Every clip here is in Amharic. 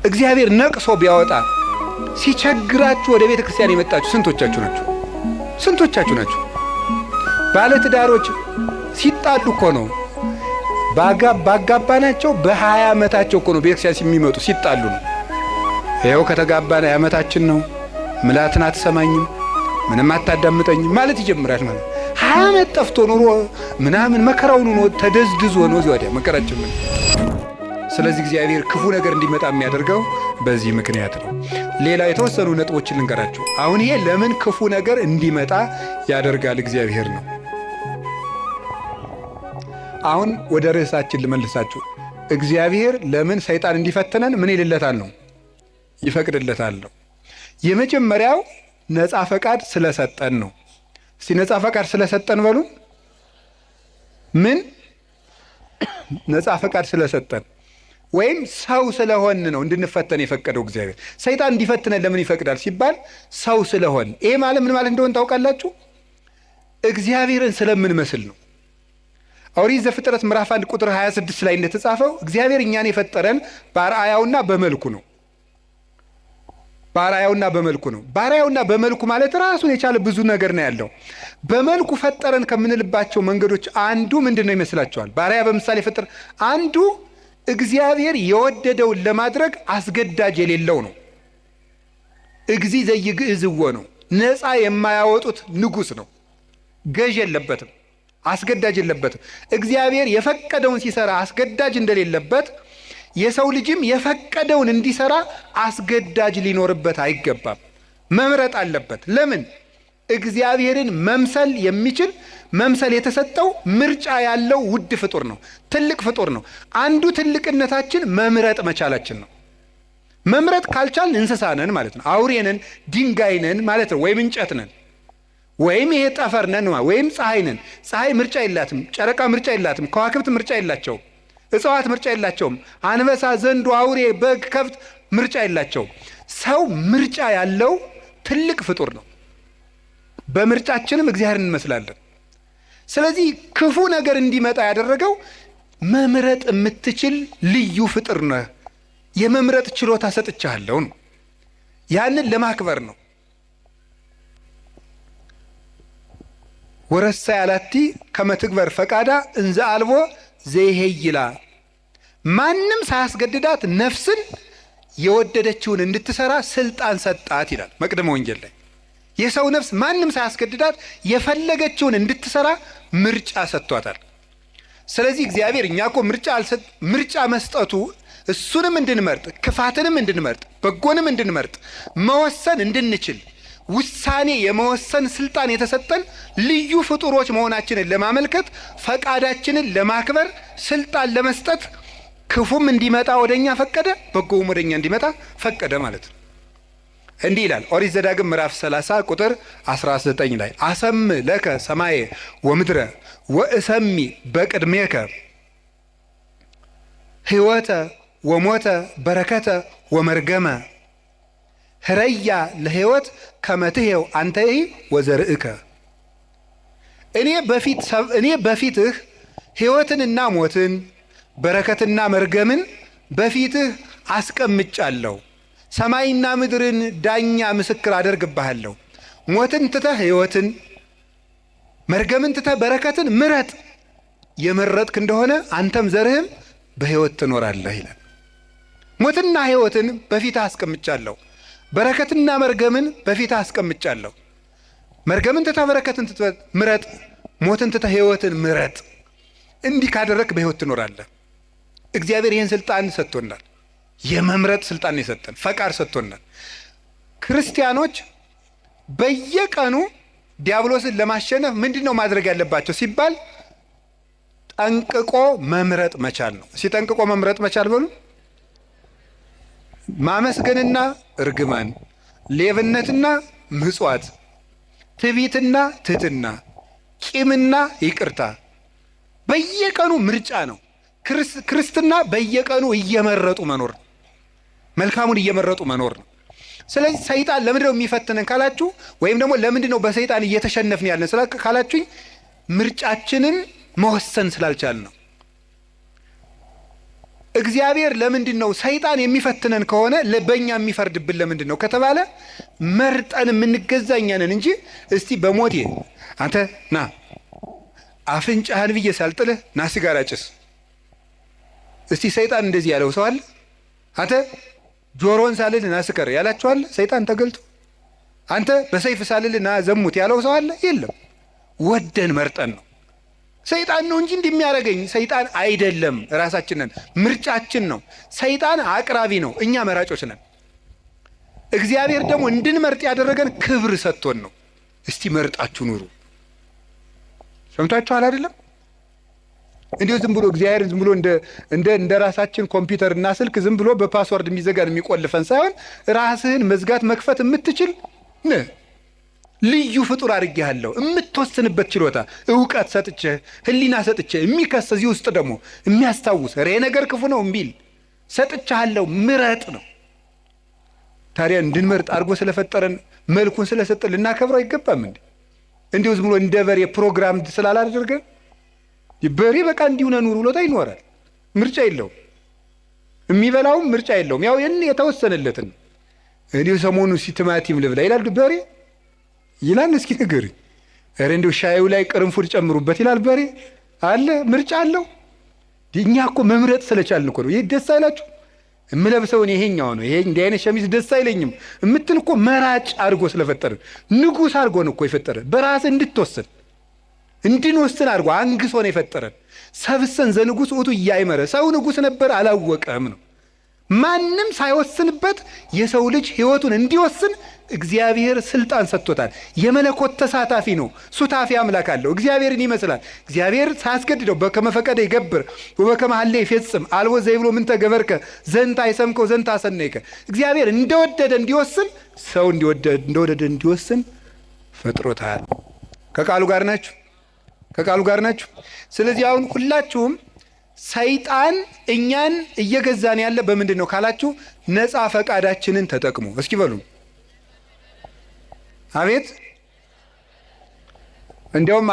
እግዚአብሔር ነቅሶ ቢያወጣ ሲቸግራችሁ ወደ ቤተ ክርስቲያን የመጣችሁ ስንቶቻችሁ ናችሁ? ስንቶቻችሁ ናችሁ? ባለትዳሮች ሲጣሉ እኮ ነው ባጋባናቸው በ20 ዓመታቸው እኮ ነው ቤተክርስቲያን የሚመጡ ሲጣሉ ነው። ይኸው ከተጋባን ዓመታችን ነው፣ ምላትን አትሰማኝም፣ ምንም አታዳምጠኝም ማለት ይጀምራል። ማለት 20 ዓመት ጠፍቶ ኑሮ ምናምን መከራውን ነው ተደዝድዞ ነው እዚህ ወዲያ መከራችን ምን። ስለዚህ እግዚአብሔር ክፉ ነገር እንዲመጣ የሚያደርገው በዚህ ምክንያት ነው። ሌላ የተወሰኑ ነጥቦችን ልንገራችሁ። አሁን ይሄ ለምን ክፉ ነገር እንዲመጣ ያደርጋል እግዚአብሔር ነው። አሁን ወደ ርዕሳችን ልመልሳችሁ። እግዚአብሔር ለምን ሰይጣን እንዲፈተነን ምን ይልለታል ነው? ይፈቅድለታል ነው። የመጀመሪያው ነፃ ፈቃድ ስለሰጠን ነው። እስቲ ነፃ ፈቃድ ስለሰጠን በሉ። ምን ነፃ ፈቃድ ስለሰጠን ወይም ሰው ስለሆን ነው እንድንፈተን የፈቀደው እግዚአብሔር። ሰይጣን እንዲፈትነን ለምን ይፈቅዳል ሲባል ሰው ስለሆን። ይሄ ማለት ምን ማለት እንደሆነ ታውቃላችሁ? እግዚአብሔርን ስለምንመስል ነው። ኦሪት ዘፍጥረት ምዕራፍ 1 ቁጥር 26 ላይ እንደተጻፈው እግዚአብሔር እኛን የፈጠረን በአርአያውና በመልኩ ነው። በአርአያውና በመልኩ ነው። በአርአያውና በመልኩ ማለት ራሱን የቻለ ብዙ ነገር ነው ያለው። በመልኩ ፈጠረን ከምንልባቸው መንገዶች አንዱ ምንድን ነው ይመስላችኋል? በአርአያ በምሳሌ ፈጠረ አንዱ እግዚአብሔር የወደደውን ለማድረግ አስገዳጅ የሌለው ነው። እግዚ ዘይግዕዝዎ ነው። ነፃ የማያወጡት ንጉሥ ነው። ገዥ የለበትም፣ አስገዳጅ የለበትም። እግዚአብሔር የፈቀደውን ሲሰራ አስገዳጅ እንደሌለበት የሰው ልጅም የፈቀደውን እንዲሰራ አስገዳጅ ሊኖርበት አይገባም። መምረጥ አለበት። ለምን? እግዚአብሔርን መምሰል የሚችል መምሰል የተሰጠው ምርጫ ያለው ውድ ፍጡር ነው። ትልቅ ፍጡር ነው። አንዱ ትልቅነታችን መምረጥ መቻላችን ነው። መምረጥ ካልቻልን እንስሳ ነን ማለት ነው። አውሬ ነን፣ ድንጋይ ነን ማለት ነው። ወይም እንጨት ነን፣ ወይም ይሄ ጠፈር ነን፣ ወይም ፀሐይ ነን። ፀሐይ ምርጫ የላትም። ጨረቃ ምርጫ የላትም። ከዋክብት ምርጫ የላቸውም። እጽዋት ምርጫ የላቸውም። አንበሳ፣ ዘንዶ፣ አውሬ፣ በግ፣ ከብት ምርጫ የላቸውም። ሰው ምርጫ ያለው ትልቅ ፍጡር ነው። በምርጫችንም እግዚአብሔርን እንመስላለን። ስለዚህ ክፉ ነገር እንዲመጣ ያደረገው መምረጥ የምትችል ልዩ ፍጡር ነህ፣ የመምረጥ ችሎታ ሰጥቻለሁ ነው። ያንን ለማክበር ነው። ወረሳ ያላቲ ከመትግበር ፈቃዳ እንዘ አልቦ ዘይሄይላ። ማንም ሳያስገድዳት ነፍስን የወደደችውን እንድትሰራ ስልጣን ሰጣት ይላል መቅደመ ወንጌል ላይ። የሰው ነፍስ ማንም ሳያስገድዳት የፈለገችውን እንድትሰራ ምርጫ ሰጥቷታል። ስለዚህ እግዚአብሔር እኛ እኮ ምርጫ መስጠቱ እሱንም እንድንመርጥ፣ ክፋትንም እንድንመርጥ፣ በጎንም እንድንመርጥ፣ መወሰን እንድንችል ውሳኔ የመወሰን ስልጣን የተሰጠን ልዩ ፍጡሮች መሆናችንን ለማመልከት ፈቃዳችንን ለማክበር ስልጣን ለመስጠት ክፉም እንዲመጣ ወደኛ ፈቀደ፣ በጎውም ወደኛ እንዲመጣ ፈቀደ ማለት ነው። እንዲህ ይላል ኦሪት ዘዳግም ምዕራፍ 30 ቁጥር 19 ላይ አሰም ለከ ሰማየ ወምድረ ወእሰሚ በቅድሜከ ሕይወተ ወሞተ በረከተ ወመርገመ ህረያ ለሕይወት ከመትሄው አንተይ ወዘርእከ። እኔ በፊትህ ሕይወትንና ሞትን በረከትና መርገምን በፊትህ አስቀምጫለሁ። ሰማይና ምድርን ዳኛ ምስክር አደርግብሃለሁ። ሞትን ትተህ ሕይወትን፣ መርገምን ትተህ በረከትን ምረጥ። የመረጥክ እንደሆነ አንተም ዘርህም በሕይወት ትኖራለህ ይላል። ሞትና ሕይወትን በፊትህ አስቀምጫለሁ፣ በረከትና መርገምን በፊትህ አስቀምጫለሁ። መርገምን ትተህ በረከትን ትተህ ምረጥ፣ ሞትን ትተህ ሕይወትን ምረጥ። እንዲህ ካደረክ በሕይወት ትኖራለህ። እግዚአብሔር ይህን ስልጣን ሰጥቶናል። የመምረጥ ስልጣን የሰጠን ፈቃድ ሰጥቶናል። ክርስቲያኖች በየቀኑ ዲያብሎስን ለማሸነፍ ምንድን ነው ማድረግ ያለባቸው ሲባል ጠንቅቆ መምረጥ መቻል ነው። ሲጠንቅቆ መምረጥ መቻል በሉ። ማመስገንና እርግማን፣ ሌብነትና ምጽዋት፣ ትዕቢትና ትሕትና፣ ቂምና ይቅርታ በየቀኑ ምርጫ ነው። ክርስትና በየቀኑ እየመረጡ መኖር ነው። መልካሙን እየመረጡ መኖር ነው። ስለዚህ ሰይጣን ለምንድን ነው የሚፈትነን ካላችሁ፣ ወይም ደግሞ ለምንድን ነው በሰይጣን እየተሸነፍን ያለን ካላችሁኝ፣ ምርጫችንን መወሰን ስላልቻል ነው። እግዚአብሔር ለምንድን ነው ሰይጣን የሚፈትነን ከሆነ በእኛ የሚፈርድብን ለምንድን ነው ከተባለ መርጠን የምንገዛ እኛ ነን እንጂ እስቲ በሞቴ አንተ ና አፍንጫህን ብዬ ሳልጥልህ ና ሲጋራ ጭስ። እስቲ ሰይጣን እንደዚህ ያለው ሰው አለ? አንተ ጆሮን ሳልልህ ና ስከር ያላችሁ አለ? ሰይጣን ተገልጦ አንተ በሰይፍ ሳልልህ ና ዘሙት ያለው ሰው አለ? የለም። ወደን መርጠን ነው። ሰይጣን ነው እንጂ እንደሚያደርገኝ ሰይጣን አይደለም። ራሳችንን ምርጫችን ነው። ሰይጣን አቅራቢ ነው፣ እኛ መራጮች ነን። እግዚአብሔር ደግሞ እንድንመርጥ ያደረገን ክብር ሰጥቶን ነው። እስቲ መርጣችሁ ኑሩ። ሰምታችኋል አይደለም? እንዲሁ ዝም ብሎ እግዚአብሔር ዝም ብሎ እንደ ራሳችን ኮምፒውተር እና ስልክ ዝም ብሎ በፓስወርድ የሚዘጋን የሚቆልፈን ሳይሆን ራስህን መዝጋት መክፈት የምትችል ልዩ ፍጡር አድርጌሃለሁ። የምትወስንበት ችሎታ እውቀት ሰጥቼ ህሊና ሰጥቼ የሚከስ እዚህ ውስጥ ደግሞ የሚያስታውስ ሬ ነገር ክፉ ነው እምቢል ሰጥቻለሁ። ምረጥ ነው። ታዲያ እንድንመርጥ አድርጎ ስለፈጠረን መልኩን ስለሰጠን ልናከብረው አይገባም እንዴ? እንዲሁ ዝም ብሎ እንደ በሬ ፕሮግራም ስላላደረገን በሬ በቃ እንዲሁ ነው ኑር ብሎታ ይኖራል። ምርጫ የለውም። የሚበላውም ምርጫ የለውም። ያው የተወሰነለትን እንዲሁ ሰሞኑ ቲማቲም ልብላ ይላል በሬ ይላል። እስኪ ንገሪ። ኧረ እንዲሁ ሻዩ ላይ ቅርንፉድ ጨምሩበት ይላል በሬ አለ። ምርጫ አለው። እኛ እኮ መምረጥ ስለቻልን እኮ ነው። ይሄ ደስ አይላችሁ? የምለብሰውን ይሄኛው ነው፣ ይሄ እንዲህ አይነት ሸሚዝ ደስ አይለኝም የምትል እኮ መራጭ አድርጎ ስለፈጠረን ንጉሥ አድርጎ ነው እኮ የፈጠረን። በራስ እንድትወስን እንድንወስን አድርጎ አንግሶ ነው የፈጠረን። ሰብሰን ዘንጉሥ ውእቱ እያይመረ ሰው ንጉሥ ነበር አላወቀም ነው። ማንም ሳይወስንበት የሰው ልጅ ሕይወቱን እንዲወስን እግዚአብሔር ስልጣን ሰጥቶታል። የመለኮት ተሳታፊ ነው። ሱታፊ አምላክ አለው። እግዚአብሔርን ይመስላል። እግዚአብሔር ሳያስገድደው በከመ ፈቀደ ይገብር ወበከመ ሀሌ ይፌጽም አልቦ ዘይብሎ ምንተ ገበርከ ዘንተ አይሰምከው ዘንተ አሰነይከ። እግዚአብሔር እንደወደደ እንዲወስን ሰው እንደወደደ እንዲወስን ፈጥሮታል። ከቃሉ ጋር ናችሁ? ከቃሉ ጋር ናችሁ? ስለዚህ አሁን ሁላችሁም ሰይጣን እኛን እየገዛን ያለ በምንድን ነው ካላችሁ ነፃ ፈቃዳችንን ተጠቅሞ እስኪ በሉ አቤት። እንዲያውም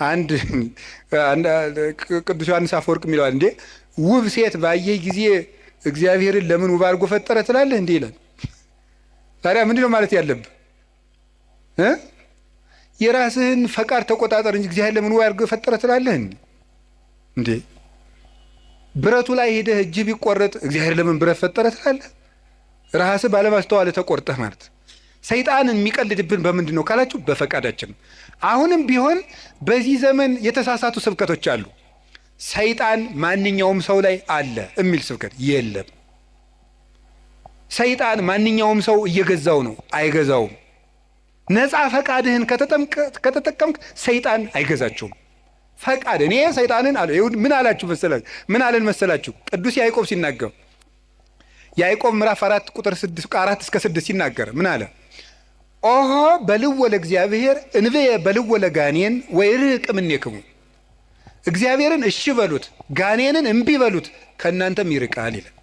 አንድ ቅዱስ ዮሐንስ አፈወርቅ የሚለዋል እንዴ ውብ ሴት ባየህ ጊዜ እግዚአብሔርን ለምን ውብ አድርጎ ፈጠረ ትላለህ እንዴ ይላል። ታዲያ ምንድን ነው ማለት ያለብህ? የራስህን ፈቃድ ተቆጣጠር እንጂ እግዚአብሔር ለምን ውብ አድርጎ ፈጠረ ትላለህ እንዴ? ብረቱ ላይ ሄደህ እጅ ቢቆረጥ እግዚአብሔር ለምን ብረት ፈጠረ ትላለህ? ራስህ ባለማስተዋል ተቆርጠህ ማለት። ሰይጣንን የሚቀልድብን በምንድን ነው ካላችሁ በፈቃዳችን። አሁንም ቢሆን በዚህ ዘመን የተሳሳቱ ስብከቶች አሉ። ሰይጣን ማንኛውም ሰው ላይ አለ የሚል ስብከት የለም። ሰይጣን ማንኛውም ሰው እየገዛው ነው፣ አይገዛውም። ነፃ ፈቃድህን ከተጠቀምክ ሰይጣን አይገዛችሁም። ፈቃድ እኔ ሰይጣንን አለ ምን አላችሁ መሰላችሁ? ምን አለን መሰላችሁ? ቅዱስ ያዕቆብ ሲናገር ያዕቆብ ምዕራፍ 4 ቁጥር 4 እስከ 6 ሲናገር ምን አለ? ኦሆ በልወ ለእግዚአብሔር እንብየ በልወ ለጋኔን ወይርቅ እምኔክሙ። እግዚአብሔርን እሺ በሉት ጋኔንን እምቢ በሉት ከእናንተም ይርቃል ይላል።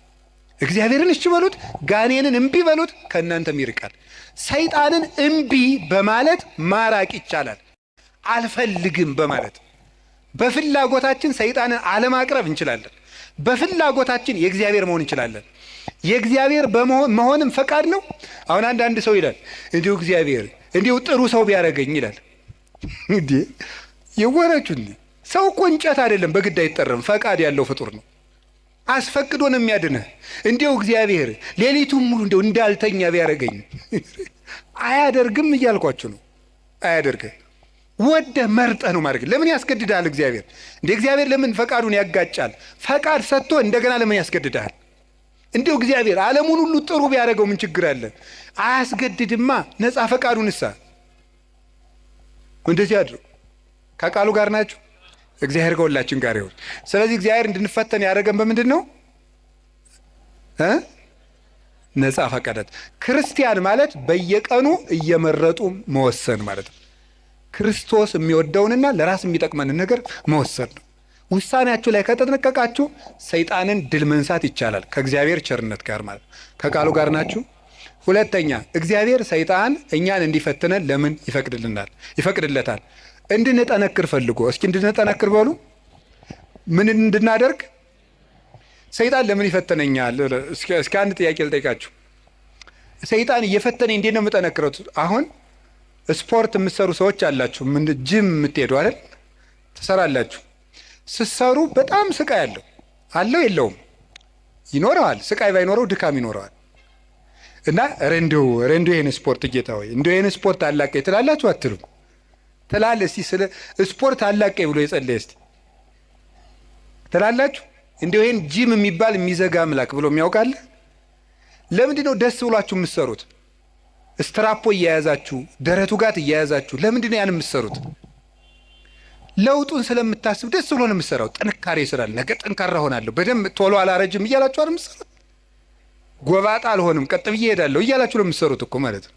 እግዚአብሔርን እሺ በሉት ጋኔንን እምቢ በሉት ከእናንተም ይርቃል። ሰይጣንን እምቢ በማለት ማራቅ ይቻላል። አልፈልግም በማለት በፍላጎታችን ሰይጣንን አለማቅረብ እንችላለን። በፍላጎታችን የእግዚአብሔር መሆን እንችላለን። የእግዚአብሔር መሆንም ፈቃድ ነው። አሁን አንድ ሰው ይላል እንዲሁ እግዚአብሔር እንዲሁ ጥሩ ሰው ቢያደርገኝ ይላል። እንዴ የወራችሁ ሰው እኮ እንጨት አይደለም፣ በግድ አይጠረም። ፈቃድ ያለው ፍጡር ነው። አስፈቅዶ ነው የሚያድንህ። እንዲሁ እግዚአብሔር ሌሊቱን ሙሉ እንዲሁ እንዳልተኛ ቢያደርገኝ አያደርግም እያልኳችሁ ነው። አያደርግም። ወደ መርጠህ ነው ማድረግ። ለምን ያስገድዳል እግዚአብሔር? እንደ እግዚአብሔር ለምን ፈቃዱን ያጋጫል? ፈቃድ ሰጥቶ እንደገና ለምን ያስገድዳል? እንዲሁ እግዚአብሔር ዓለሙን ሁሉ ጥሩ ቢያደርገው ምን ችግር አለ? አያስገድድማ። ነፃ ፈቃዱንሳ እንደዚህ አድርጉ። ከቃሉ ጋር ናችሁ? እግዚአብሔር ከሁላችን ጋር ይሁን። ስለዚህ እግዚአብሔር እንድንፈተን ያደረገን በምንድን ነው? ነፃ ፈቃዳት። ክርስቲያን ማለት በየቀኑ እየመረጡ መወሰን ማለት ነው። ክርስቶስ የሚወደውንና ለራስ የሚጠቅመንን ነገር መወሰን ነው። ውሳኔያችሁ ላይ ከተጠነቀቃችሁ ሰይጣንን ድል መንሳት ይቻላል፣ ከእግዚአብሔር ቸርነት ጋር ማለት ነው። ከቃሉ ጋር ናችሁ? ሁለተኛ እግዚአብሔር ሰይጣን እኛን እንዲፈትነን ለምን ይፈቅድለታል? እንድንጠነክር ፈልጎ። እስኪ እንድንጠነክር በሉ። ምን እንድናደርግ? ሰይጣን ለምን ይፈተነኛል? እስኪ አንድ ጥያቄ ልጠይቃችሁ። ሰይጣን እየፈተነኝ እንዴት ነው የምጠነክረው? አሁን ስፖርት የምትሰሩ ሰዎች አላችሁ፣ ጅም የምትሄዱ አይደል? ትሰራላችሁ። ስትሰሩ በጣም ስቃይ አለው የለውም? ይኖረዋል። ስቃይ ባይኖረው ድካም ይኖረዋል። እና ረንዶ ይሄን ስፖርት ጌታ ሆይ እንደው ይሄን ስፖርት አላቀኝ ትላላችሁ አትሉም? ትላለህ። እስቲ ስለ ስፖርት አላቀኝ ብሎ የጸለየ እስቲ ትላላችሁ? እንደው ይሄን ጂም የሚባል የሚዘጋ አምላክ ብሎ የሚያውቃለ? ለምንድን ነው ደስ ብሏችሁ የምትሰሩት? ስትራፖ እያያዛችሁ ደረቱ ጋር እያያዛችሁ ለምንድን ነው ያን የምትሰሩት? ለውጡን ስለምታስብ ደስ ብሎ ነው የምትሰራው። ጥንካሬ ስላለ ነገ ጠንካራ ሆናለሁ፣ በደንብ ቶሎ አላረጅም እያላችሁ አይደል የምትሰሩት? ጎባጣ አልሆንም፣ ቀጥ ብዬ እሄዳለሁ እያላችሁ ነው የምትሰሩት እኮ ማለት ነው።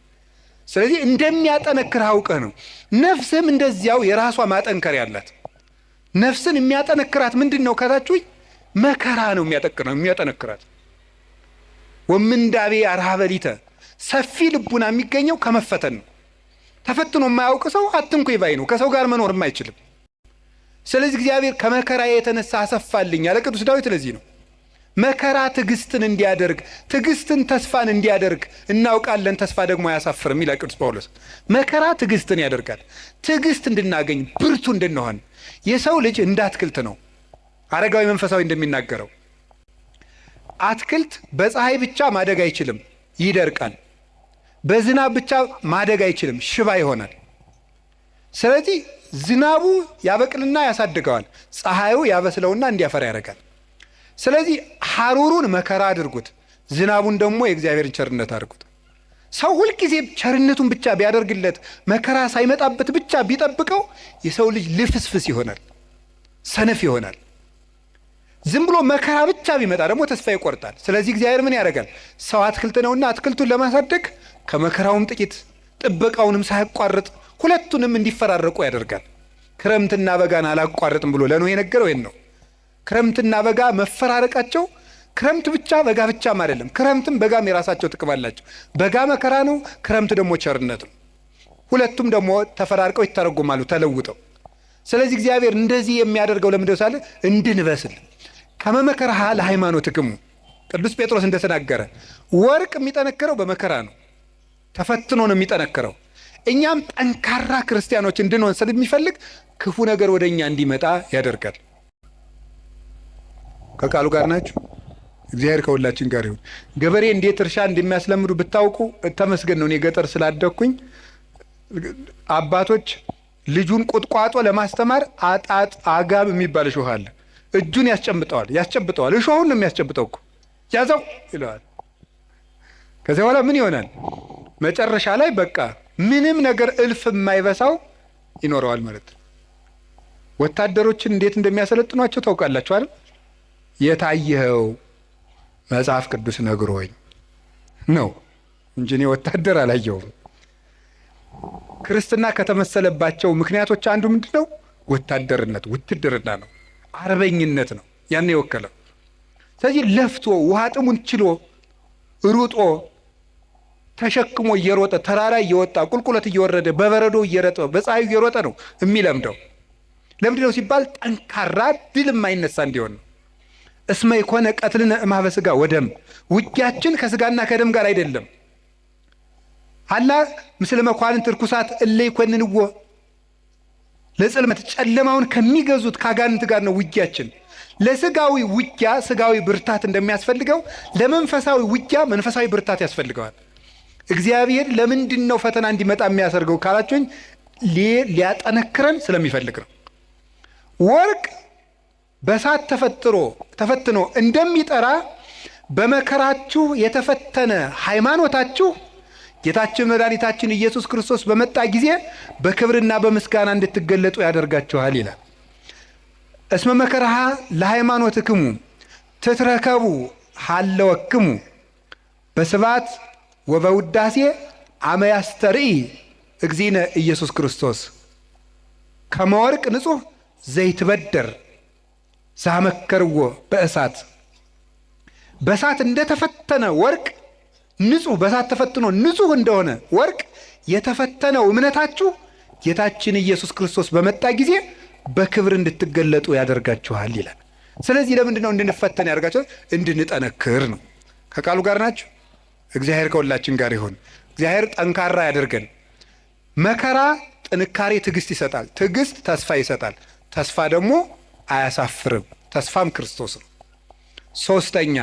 ስለዚህ እንደሚያጠነክር አውቀህ ነው። ነፍስም እንደዚያው የራሷ ማጠንከሪያ አላት። ነፍስን የሚያጠነክራት ምንድን ነው ካላችሁ፣ መከራ ነው የሚያጠነክራት። ወምንዳቤ አርሃበሊተ ሰፊ ልቡና የሚገኘው ከመፈተን ነው። ተፈትኖ የማያውቅ ሰው አትንኩኝ ባይ ነው፣ ከሰው ጋር መኖርም አይችልም። ስለዚህ እግዚአብሔር ከመከራ የተነሳ አሰፋልኝ ያለ ቅዱስ ዳዊት ለዚህ ነው። መከራ ትዕግስትን እንዲያደርግ፣ ትዕግስትን ተስፋን እንዲያደርግ እናውቃለን፣ ተስፋ ደግሞ አያሳፍርም ይላል ቅዱስ ጳውሎስ። መከራ ትዕግስትን ያደርጋል። ትዕግስት እንድናገኝ ብርቱ እንድንሆን። የሰው ልጅ እንደ አትክልት ነው። አረጋዊ መንፈሳዊ እንደሚናገረው አትክልት በፀሐይ ብቻ ማደግ አይችልም፣ ይደርቃል። በዝናብ ብቻ ማደግ አይችልም፣ ሽባ ይሆናል። ስለዚህ ዝናቡ ያበቅልና ያሳድገዋል፣ ፀሐዩ ያበስለውና እንዲያፈራ ያደርጋል። ስለዚህ ሐሩሩን መከራ አድርጉት፣ ዝናቡን ደግሞ የእግዚአብሔርን ቸርነት አድርጉት። ሰው ሁልጊዜ ቸርነቱን ብቻ ቢያደርግለት፣ መከራ ሳይመጣበት ብቻ ቢጠብቀው የሰው ልጅ ልፍስፍስ ይሆናል፣ ሰነፍ ይሆናል። ዝም ብሎ መከራ ብቻ ቢመጣ ደግሞ ተስፋ ይቆርጣል። ስለዚህ እግዚአብሔር ምን ያደርጋል? ሰው አትክልት ነውና አትክልቱን ለማሳደግ ከመከራውም ጥቂት ጥበቃውንም ሳያቋርጥ ሁለቱንም እንዲፈራረቁ ያደርጋል። ክረምትና በጋን አላቋርጥም ብሎ ለኖህ የነገረው ይሄን ነው። ክረምትና በጋ መፈራረቃቸው ክረምት ብቻ በጋ ብቻም አይደለም። ክረምትም በጋም የራሳቸው ጥቅም አላቸው። በጋ መከራ ነው፣ ክረምት ደግሞ ቸርነት ነው። ሁለቱም ደግሞ ተፈራርቀው ይተረጎማሉ ተለውጠው። ስለዚህ እግዚአብሔር እንደዚህ የሚያደርገው ለምንድነው ሳለ እንድንበስል ከመመከራ ለሃይማኖትክሙ ቅዱስ ጴጥሮስ እንደተናገረ ወርቅ የሚጠነክረው በመከራ ነው፣ ተፈትኖ ነው የሚጠነክረው። እኛም ጠንካራ ክርስቲያኖች እንድንሆን ስለሚፈልግ ክፉ ነገር ወደ እኛ እንዲመጣ ያደርጋል። ከቃሉ ጋር ናችሁ? እግዚአብሔር ከሁላችን ጋር ይሁን። ገበሬ እንዴት እርሻ እንደሚያስለምዱ ብታውቁ ተመስገን ነው። እኔ ገጠር ስላደኩኝ አባቶች ልጁን ቁጥቋጦ ለማስተማር አጋም የሚባል እሾህ አለ። እጁን ያስጨብጠዋል። እሾሁን ነው የሚያስጨብጠው እኮ ያዘው ይለዋል። ከዚያ በኋላ ምን ይሆናል? መጨረሻ ላይ በቃ ምንም ነገር እልፍ የማይበሳው ይኖረዋል ማለት ነው። ወታደሮችን እንዴት እንደሚያሰለጥኗቸው ታውቃላችሁ አይደል? የታየኸው መጽሐፍ ቅዱስ ነግሮኝ ነው እንጂ እኔ ወታደር አላየሁም። ክርስትና ከተመሰለባቸው ምክንያቶች አንዱ ምንድን ነው? ወታደርነት፣ ውትድርና ነው፣ አርበኝነት ነው ያን የወከለው። ስለዚህ ለፍቶ ውሃ ጥሙን ችሎ ሩጦ ተሸክሞ እየሮጠ ተራራ እየወጣ ቁልቁለት እየወረደ በበረዶ እየረጠ በፀሐዩ እየሮጠ ነው የሚለምደው። ለምንድን ነው ሲባል ጠንካራ ድል የማይነሳ እንዲሆን ነው። እስመ ይኮነ ቀትልነ እምኀበ ሥጋ ወደም፣ ውጊያችን ከስጋና ከደም ጋር አይደለም። አላ ምስለ መኳንንት ርኩሳት እለ ይኮንንዎ ለጽልመት፣ ጨለማውን ከሚገዙት ከአጋንንት ጋር ነው ውጊያችን። ለስጋዊ ውጊያ ስጋዊ ብርታት እንደሚያስፈልገው ለመንፈሳዊ ውጊያ መንፈሳዊ ብርታት ያስፈልገዋል። እግዚአብሔር ለምንድን ነው ፈተና እንዲመጣ የሚያሰርገው ካላችሁኝ፣ ሊያጠነክረን ስለሚፈልግ ነው። ወርቅ በእሳት ተፈትኖ እንደሚጠራ በመከራችሁ የተፈተነ ሃይማኖታችሁ ጌታችን መድኃኒታችን ኢየሱስ ክርስቶስ በመጣ ጊዜ በክብርና በምስጋና እንድትገለጡ ያደርጋችኋል ይላል። እስመ መከራሃ ለሃይማኖትክሙ ትትረከቡ ሃለወክሙ በስብሐት ወበውዳሴ አመ ያስተርኢ እግዚእነ ኢየሱስ ክርስቶስ ከመ ወርቅ ንጹሕ ዘይትበደር ዛመከርዎ በእሳት። በእሳት እንደተፈተነ ወርቅ ንጹሕ፣ በእሳት ተፈትኖ ንጹሕ እንደሆነ ወርቅ የተፈተነው እምነታችሁ ጌታችን ኢየሱስ ክርስቶስ በመጣ ጊዜ በክብር እንድትገለጡ ያደርጋችኋል ይላል። ስለዚህ ለምንድን ነው እንድንፈተን ያደርጋቸው? እንድንጠነክር ነው። ከቃሉ ጋር ናቸው። እግዚአብሔር ከሁላችን ጋር ይሁን። እግዚአብሔር ጠንካራ ያደርገን። መከራ ጥንካሬ፣ ትዕግስት ይሰጣል። ትዕግስት ተስፋ ይሰጣል። ተስፋ ደግሞ አያሳፍርም። ተስፋም ክርስቶስ ነው። ሶስተኛ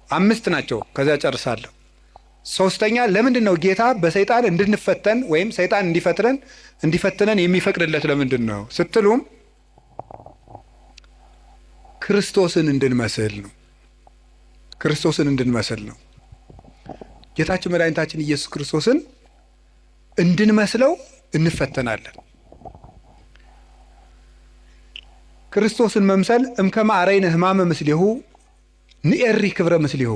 5 ናቸው። ከዚያ ጨርሳለሁ። ሶስተኛ ለምንድን ነው ጌታ በሰይጣን እንድንፈተን ወይም ሰይጣን እንዲፈትነን የሚፈቅድለት ለምንድን ነው ስትሉም ክርስቶስን እንድንመስል ነው። ክርስቶስን እንድንመስል ነው። ጌታችን መድኃኒታችን ኢየሱስ ክርስቶስን እንድንመስለው እንፈተናለን። ክርስቶስን መምሰል እምከመ አርአይነ ሕማመ ምስሌሁ ንኤሪ ክብረ ምስሌሁ።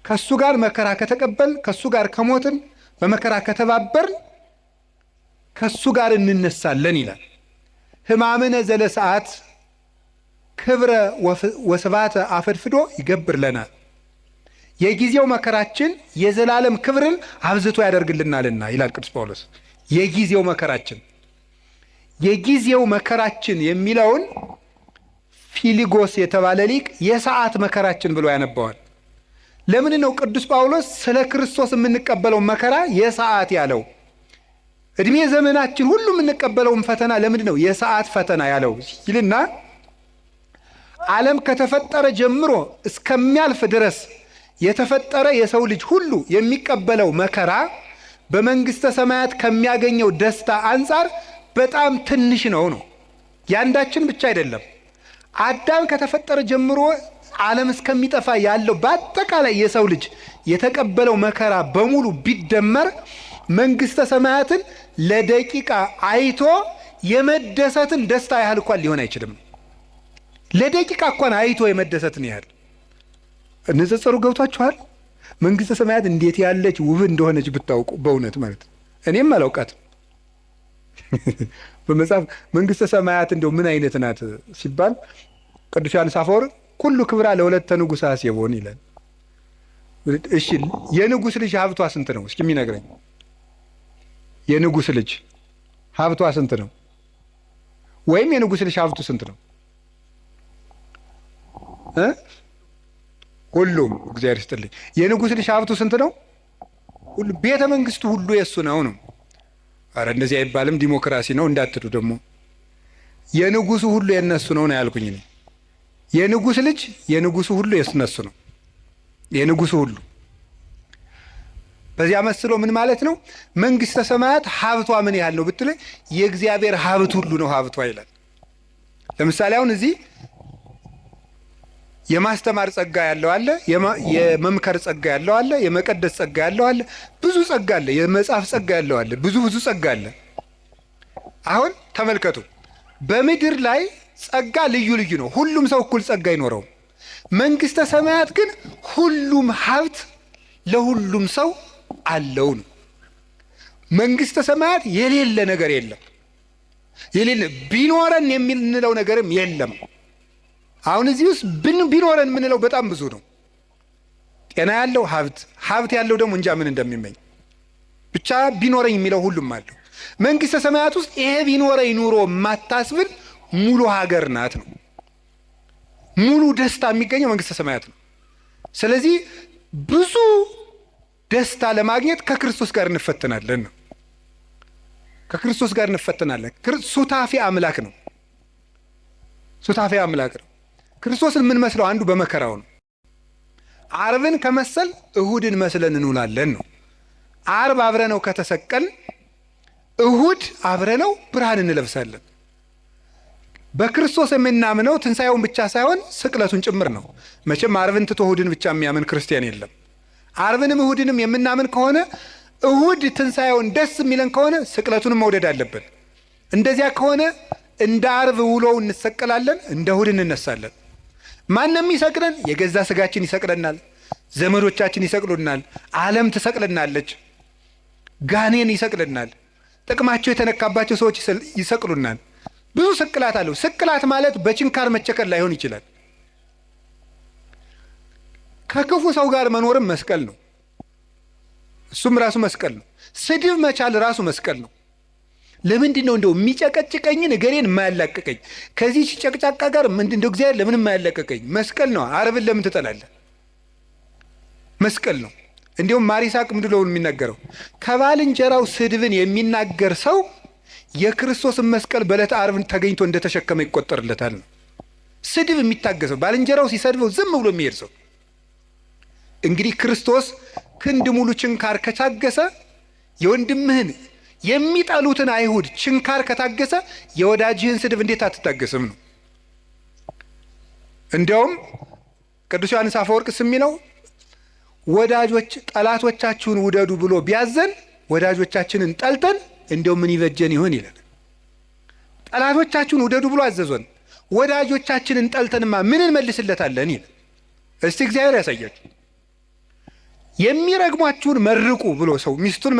ከሱ ጋር መከራ ከተቀበል፣ ከሱ ጋር ከሞትን፣ በመከራ ከተባበርን ከሱ ጋር እንነሳለን ይላል። ሕማምነ ዘለሰዓት ክብረ ወስብሐተ አፈድፍዶ ይገብር ለናል። የጊዜው መከራችን የዘላለም ክብርን አብዝቶ ያደርግልናልና ይላል ቅዱስ ጳውሎስ። የጊዜው መከራችን የሚለውን ፊሊጎስ የተባለ ሊቅ የሰዓት መከራችን ብሎ ያነባዋል። ለምን ነው ቅዱስ ጳውሎስ ስለ ክርስቶስ የምንቀበለው መከራ የሰዓት ያለው? እድሜ ዘመናችን ሁሉ የምንቀበለውን ፈተና ለምንድን ነው የሰዓት ፈተና ያለው ይልና ዓለም ከተፈጠረ ጀምሮ እስከሚያልፍ ድረስ የተፈጠረ የሰው ልጅ ሁሉ የሚቀበለው መከራ በመንግሥተ ሰማያት ከሚያገኘው ደስታ አንጻር በጣም ትንሽ ነው። ያንዳችን ብቻ አይደለም። አዳም ከተፈጠረ ጀምሮ ዓለም እስከሚጠፋ ያለው በአጠቃላይ የሰው ልጅ የተቀበለው መከራ በሙሉ ቢደመር መንግሥተ ሰማያትን ለደቂቃ አይቶ የመደሰትን ደስታ ያህል እንኳን ሊሆን አይችልም። ለደቂቃ እንኳን አይቶ የመደሰትን ያህል ንጽጽሩ ገብቷችኋል? መንግሥተ ሰማያት እንዴት ያለች ውብ እንደሆነች ብታውቁ በእውነት ማለት እኔም አላውቃትም። በመጽሐፍ መንግሥተ ሰማያት እንደው ምን አይነት ናት ሲባል ቅዱስ ዮሐንስ አፈወርቅ ኩሉ ክብራ ለወለተ ንጉሥ አሴቦን ይላል። እሺ የንጉሥ ልጅ ሀብቷ ስንት ነው? እስኪ የሚነግረኝ የንጉሥ ልጅ ሀብቷ ስንት ነው? ወይም የንጉሥ ልጅ ሀብቱ ስንት ነው? ሁሉም እግዚአብሔር ይስጥልኝ። የንጉሥ ልጅ ሀብቱ ስንት ነው? ሁሉ ቤተ መንግስቱ ሁሉ የሱ ነው። አረ እንደዚህ አይባልም፣ ዲሞክራሲ ነው እንዳትሉ ደግሞ። የንጉሱ ሁሉ የነሱ ነው ያልኩኝ እኔ። የንጉሥ ልጅ የንጉሱ ሁሉ የነሱ ነው። የንጉሱ ሁሉ በዚያ መስሎ ምን ማለት ነው? መንግሥተ ሰማያት ሀብቷ ምን ያህል ነው ብትል የእግዚአብሔር ሀብት ሁሉ ነው ሀብቷ ይላል። ለምሳሌ አሁን እዚህ የማስተማር ጸጋ ያለው አለ፣ የመምከር ጸጋ ያለው አለ፣ የመቀደስ ጸጋ ያለው አለ፣ ብዙ ጸጋ አለ፣ የመጽሐፍ ጸጋ ያለው አለ፣ ብዙ ጸጋ አለ። አሁን ተመልከቱ፣ በምድር ላይ ጸጋ ልዩ ልዩ ነው። ሁሉም ሰው እኩል ጸጋ አይኖረውም። መንግሥተ ሰማያት ግን ሁሉም ሀብት ለሁሉም ሰው አለው ነው። መንግሥተ ሰማያት የሌለ ነገር የለም። የሌለ ቢኖረን የምንለው ነገርም የለም። አሁን እዚህ ውስጥ ቢኖረን የምንለው በጣም ብዙ ነው። ጤና ያለው ሀብት ያለው ደግሞ እንጃ ምን እንደሚመኝ ብቻ ቢኖረኝ የሚለው ሁሉም አለው። መንግሥተ ሰማያት ውስጥ ይሄ ቢኖረኝ ኑሮ የማታስብል ሙሉ ሀገር ናት ነው። ሙሉ ደስታ የሚገኘው መንግሥተ ሰማያት ነው። ስለዚህ ብዙ ደስታ ለማግኘት ከክርስቶስ ጋር እንፈተናለን ነው። ከክርስቶስ ጋር እንፈተናለን። ሱታፌ አምላክ ነው። ሱታፌ አምላክ ነው። ክርስቶስን የምንመስለው አንዱ በመከራው ነው። ዓርብን ከመሰል እሁድን መስለን እንውላለን ነው። ዓርብ አብረነው ከተሰቀል እሁድ አብረነው ብርሃን እንለብሳለን። በክርስቶስ የምናምነው ትንሣኤውን ብቻ ሳይሆን ስቅለቱን ጭምር ነው። መቼም ዓርብን ትቶ እሁድን ብቻ የሚያምን ክርስቲያን የለም። ዓርብንም እሁድንም የምናምን ከሆነ እሁድ ትንሣኤውን ደስ የሚለን ከሆነ ስቅለቱንም መውደድ አለብን። እንደዚያ ከሆነ እንደ ዓርብ ውሎው እንሰቀላለን፣ እንደ እሁድ እንነሳለን። ማንም ይሰቅለን? የገዛ ስጋችን ይሰቅለናል፣ ዘመዶቻችን ይሰቅሉናል፣ ዓለም ትሰቅልናለች፣ ጋኔን ይሰቅልናል፣ ጥቅማቸው የተነካባቸው ሰዎች ይሰቅሉናል። ብዙ ስቅላት አለው። ስቅላት ማለት በችንካር መቸከል ላይሆን ይችላል። ከክፉ ሰው ጋር መኖርም መስቀል ነው። እሱም ራሱ መስቀል ነው። ስድብ መቻል ራሱ መስቀል ነው። ለምንድን ነው እንደው የሚጨቀጭቀኝን እገሌን የማያላቅቀኝ? ከዚህ ጨቅጫቃ ጋር እንደው እግዚአብሔር ለምን የማያላቅቀኝ? መስቀል ነው። ዓርብን ለምን ትጠላለህ? መስቀል ነው። እንዲሁም ማር ይስሐቅ ምንድን ነው የሚናገረው? ከባልንጀራው ስድብን የሚናገር ሰው የክርስቶስን መስቀል በዕለተ ዓርብ ተገኝቶ እንደተሸከመ ይቆጠርለታል ነው። ስድብ የሚታገሰው ባልንጀራው ሲሰድበው ዝም ብሎ የሚሄድ ሰው እንግዲህ ክርስቶስ ክንድ ሙሉ ችንካር ከታገሰ የወንድምህን የሚጠሉትን አይሁድ ችንካር ከታገሰ የወዳጅህን ስድብ እንዴት አትታገስም ነው። እንዲያውም ቅዱስ ዮሐንስ አፈወርቅስ የሚለው ወዳጆች ጠላቶቻችሁን ውደዱ ብሎ ቢያዘን ወዳጆቻችንን ጠልተን እንዲያው ምን ይበጀን ይሆን ይላል። ጠላቶቻችሁን ውደዱ ብሎ አዘዞን፣ ወዳጆቻችንን ጠልተንማ ምን እንመልስለታለን ይላል። እስቲ እግዚአብሔር ያሳያችሁ። የሚረግሟችሁን መርቁ ብሎ ሰው ሚስቱን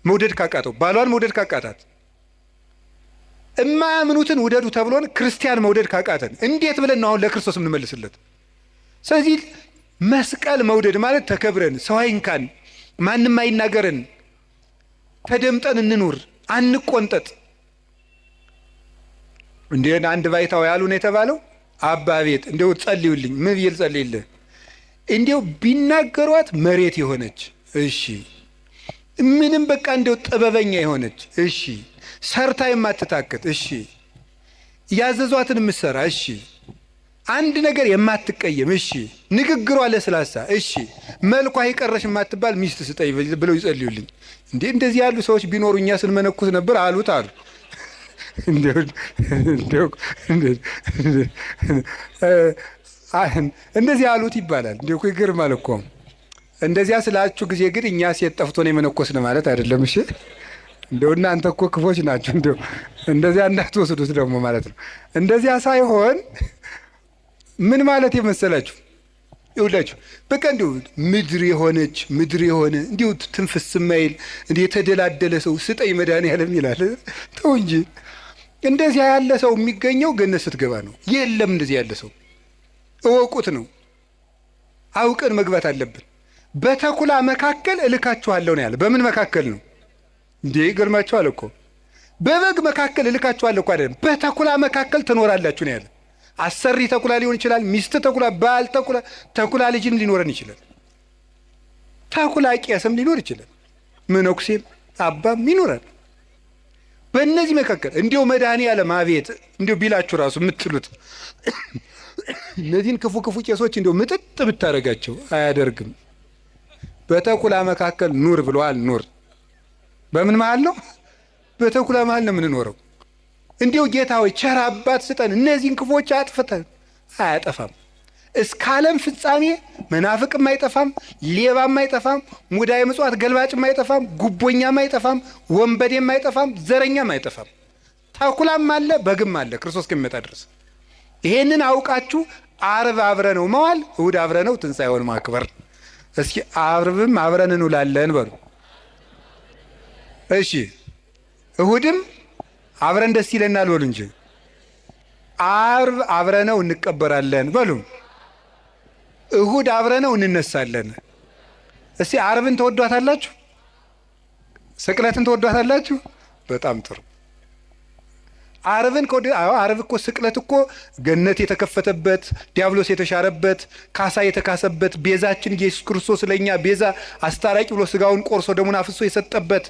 መውደድ ካቃተው፣ ባሏን መውደድ ካቃታት፣ እማያምኑትን ውደዱ ተብሎን ክርስቲያን መውደድ ካቃተን እንዴት ብለን ነው አሁን ለክርስቶስ የምንመልስለት? ስለዚህ መስቀል መውደድ ማለት ተከብረን፣ ሰው አይንካን፣ ማንም አይናገረን፣ ተደምጠን እንኑር፣ አንቆንጠጥ። እንዴ አንድ ባይታው ያሉ ነው የተባለው አባ ቤት እንደው ጸልዩልኝ። ምን ብዬ ልጸልይልህ? እንዴው ቢናገሯት መሬት የሆነች እሺ፣ ምንም በቃ እንደው ጥበበኛ የሆነች እሺ፣ ሰርታ የማትታክት እሺ፣ ያዘዟትን የምትሰራ እሺ፣ አንድ ነገር የማትቀየም እሺ፣ ንግግሯ ለስላሳ እሺ፣ መልኳ ይቀረሽ የማትባል ሚስት ስጠኝ ብለው ይጸልዩልኝ። እንዴ እንደዚህ ያሉ ሰዎች ቢኖሩ እኛ ስንመነኩስ ነበር አሉት አሉ። እንደዚህ አሉት ይባላል። እንዴ እኮ ይገርማል እኮ። እንደዚያ ስላችሁ ጊዜ ግን እኛ ሴት ጠፍቶ ነው የመነኮስን ማለት አይደለም። እሺ እንደው እናንተ እኮ ክፎች ናችሁ። እንደው እንደዚያ እንዳትወስዱት ደግሞ ማለት ነው። እንደዚያ ሳይሆን ምን ማለት የመሰላችሁ ይውላችሁ በቃ እንዲሁ ምድር የሆነች ምድር የሆነ እንዲሁ ትንፍስ ማይል እንዲሁ የተደላደለ ሰው ስጠኝ መድኃኒዓለም ይላል። ተው እንጂ እንደዚያ ያለ ሰው የሚገኘው ገነት ስትገባ ነው። የለም እንደዚህ ያለ ሰው እወቁት ነው። አውቀን መግባት አለብን። በተኩላ መካከል እልካችኋለሁ ነው ያለ። በምን መካከል ነው እንዴ? ይገርማችኋል እኮ በበግ መካከል እልካችኋለሁ እኮ አይደለም፣ በተኩላ መካከል ትኖራላችሁ ነው ያለ። አሰሪ ተኩላ ሊሆን ይችላል፣ ሚስት ተኩላ፣ ባል ተኩላ፣ ተኩላ ልጅም ሊኖረን ይችላል፣ ተኩላ ቄስም ሊኖር ይችላል፣ መነኩሴም አባም ይኖራል። በእነዚህ መካከል እንዲሁ መድኃኒዓለም አቤት እንዲሁ ቢላችሁ ራሱ የምትሉት እነዚህን ክፉ ክፉ ቄሶች እንዲሁ ምጥጥ ብታደርጋቸው አያደርግም። በተኩላ መካከል ኑር ብለዋል። ኑር በምን መሃል ነው? በተኩላ መሃል ነው የምንኖረው። እንዲሁ ጌታ ሆይ ቸር አባት ስጠን፣ እነዚህን ክፎች አጥፍተን። አያጠፋም። እስከ ዓለም ፍጻሜ መናፍቅም አይጠፋም፣ ሌባም አይጠፋም፣ ሙዳየ ምጽዋት ገልባጭም አይጠፋም፣ ጉቦኛም አይጠፋም፣ ወንበዴም አይጠፋም፣ ዘረኛም አይጠፋም። ተኩላም አለ፣ በግም አለ ክርስቶስ ከሚመጣ ድረስ። ይሄንን አውቃችሁ ዓርብ አብረነው መዋል፣ እሑድ አብረነው ትንሣኤውን ማክበር። እስኪ ዓርብም አብረን እንውላለን በሉ። እሺ እሑድም አብረን ደስ ይለናል በሉ እንጂ። ዓርብ አብረነው እንቀበራለን በሉ። እሑድ አብረነው እንነሳለን። እስቲ ዓርብን ተወዷታላችሁ? ስቅለትን ተወዷታላችሁ? በጣም ጥሩ። ዓርብን ዓርብ እኮ ስቅለት እኮ ገነት የተከፈተበት፣ ዲያብሎስ የተሻረበት፣ ካሳ የተካሰበት፣ ቤዛችን ኢየሱስ ክርስቶስ ለእኛ ቤዛ አስታራቂ ብሎ ስጋውን ቆርሶ ደሙን አፍሶ የሰጠበት፣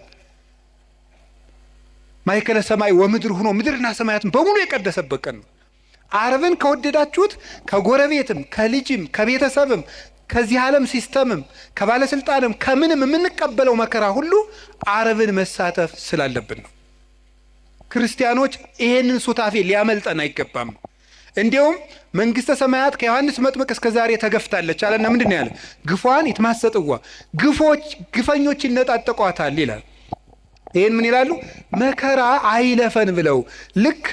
ማእከለ ሰማይ ወምድር ሆኖ ምድርና ሰማያትን በሙሉ የቀደሰበት ቀን ነው። ዓርብን ከወደዳችሁት ከጎረቤትም ከልጅም ከቤተሰብም ከዚህ ዓለም ሲስተምም ከባለስልጣንም ከምንም የምንቀበለው መከራ ሁሉ ዓርብን መሳተፍ ስላለብን ነው። ክርስቲያኖች ይሄንን ሱታፌ ሊያመልጠን አይገባም። እንዲያውም መንግስተ ሰማያት ከዮሐንስ መጥምቅ እስከ ዛሬ ተገፍታለች አለና ምንድን ነው ያለ? ግፏን ይትማሰጥዋ፣ ግፈኞች ይነጣጠቋታል ይላል። ይህን ምን ይላሉ? መከራ አይለፈን ብለው ልክ